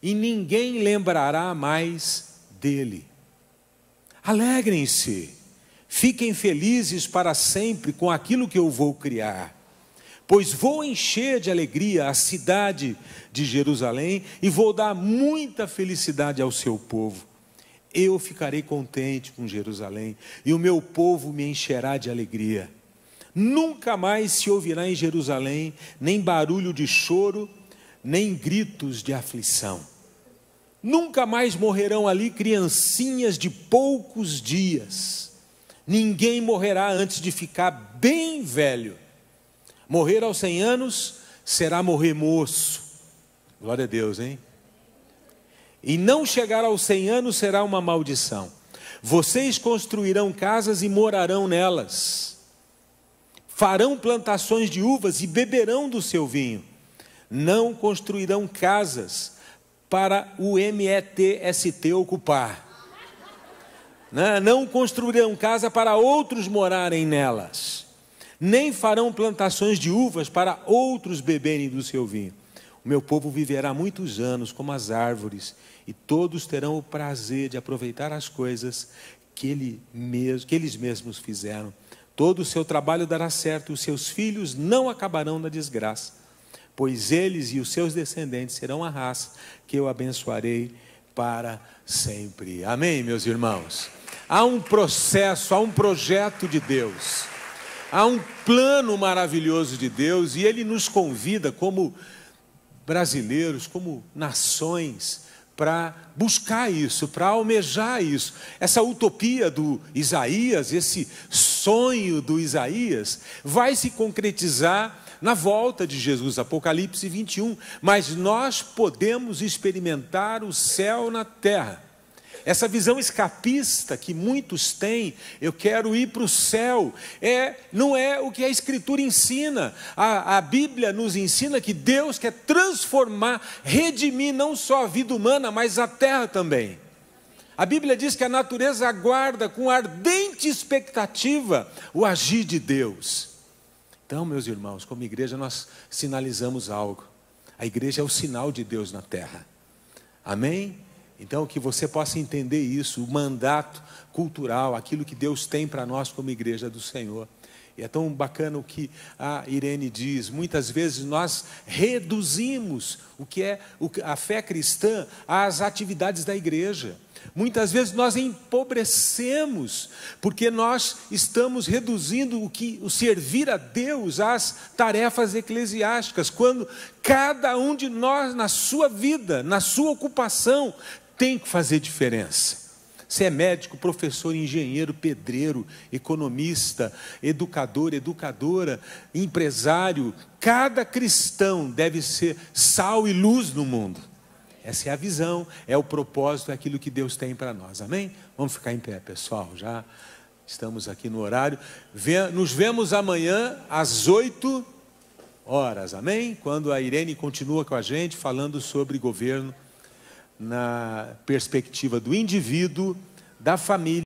S1: e ninguém lembrará mais dele. Alegrem-se, fiquem felizes para sempre com aquilo que eu vou criar, pois vou encher de alegria a cidade de Jerusalém e vou dar muita felicidade ao seu povo. Eu ficarei contente com Jerusalém e o meu povo me encherá de alegria. Nunca mais se ouvirá em Jerusalém nem barulho de choro, nem gritos de aflição. Nunca mais morrerão ali criancinhas de poucos dias. Ninguém morrerá antes de ficar bem velho. Morrer aos 100 anos será morrer moço. Glória a Deus, hein? E não chegar aos 100 anos será uma maldição. Vocês construirão casas e morarão nelas. Farão plantações de uvas e beberão do seu vinho. Não construirão casas para o METST ocupar. Não construirão casa para outros morarem nelas. nem farão plantações de uvas para outros beberem do seu vinho. O meu povo viverá muitos anos como as árvores, e todos terão o prazer de aproveitar as coisas que eles mesmos fizeram. Todo o seu trabalho dará certo, e os seus filhos não acabarão na desgraça, pois eles e os seus descendentes serão a raça que eu abençoarei para sempre. Amém, meus irmãos? Há um processo, há um projeto de Deus, há um plano maravilhoso de Deus, e Ele nos convida como brasileiros, como nações, para buscar isso, para almejar isso. Essa utopia do Isaías, esse sonho do Isaías, vai se concretizar na volta de Jesus, Apocalipse 21. Mas nós podemos experimentar o céu na terra. Essa visão escapista que muitos têm, eu quero ir para o céu, não é o que a Escritura ensina. A Bíblia nos ensina que Deus quer transformar, redimir não só a vida humana, mas a terra também. A Bíblia diz que a natureza aguarda com ardente expectativa o agir de Deus. Então, meus irmãos, como igreja nós sinalizamos algo. A igreja é o sinal de Deus na terra. Amém? Então, que você possa entender isso, o mandato cultural, aquilo que Deus tem para nós como igreja do Senhor. E é tão bacana o que a Irene diz. Muitas vezes nós reduzimos o que é a fé cristã às atividades da igreja. Muitas vezes nós empobrecemos, porque nós estamos reduzindo o servir a Deus às tarefas eclesiásticas, quando cada um de nós, na sua vida, na sua ocupação, tem que fazer diferença. Você é médico, professor, engenheiro, pedreiro, economista, educador, educadora, empresário. Cada cristão deve ser sal e luz no mundo. Essa é a visão, é o propósito, é aquilo que Deus tem para nós. Amém? Vamos ficar em pé, pessoal. Já estamos aqui no horário. Nos vemos amanhã às 8 horas. Amém? Quando a Irene continua com a gente falando sobre governo na perspectiva do indivíduo, da família.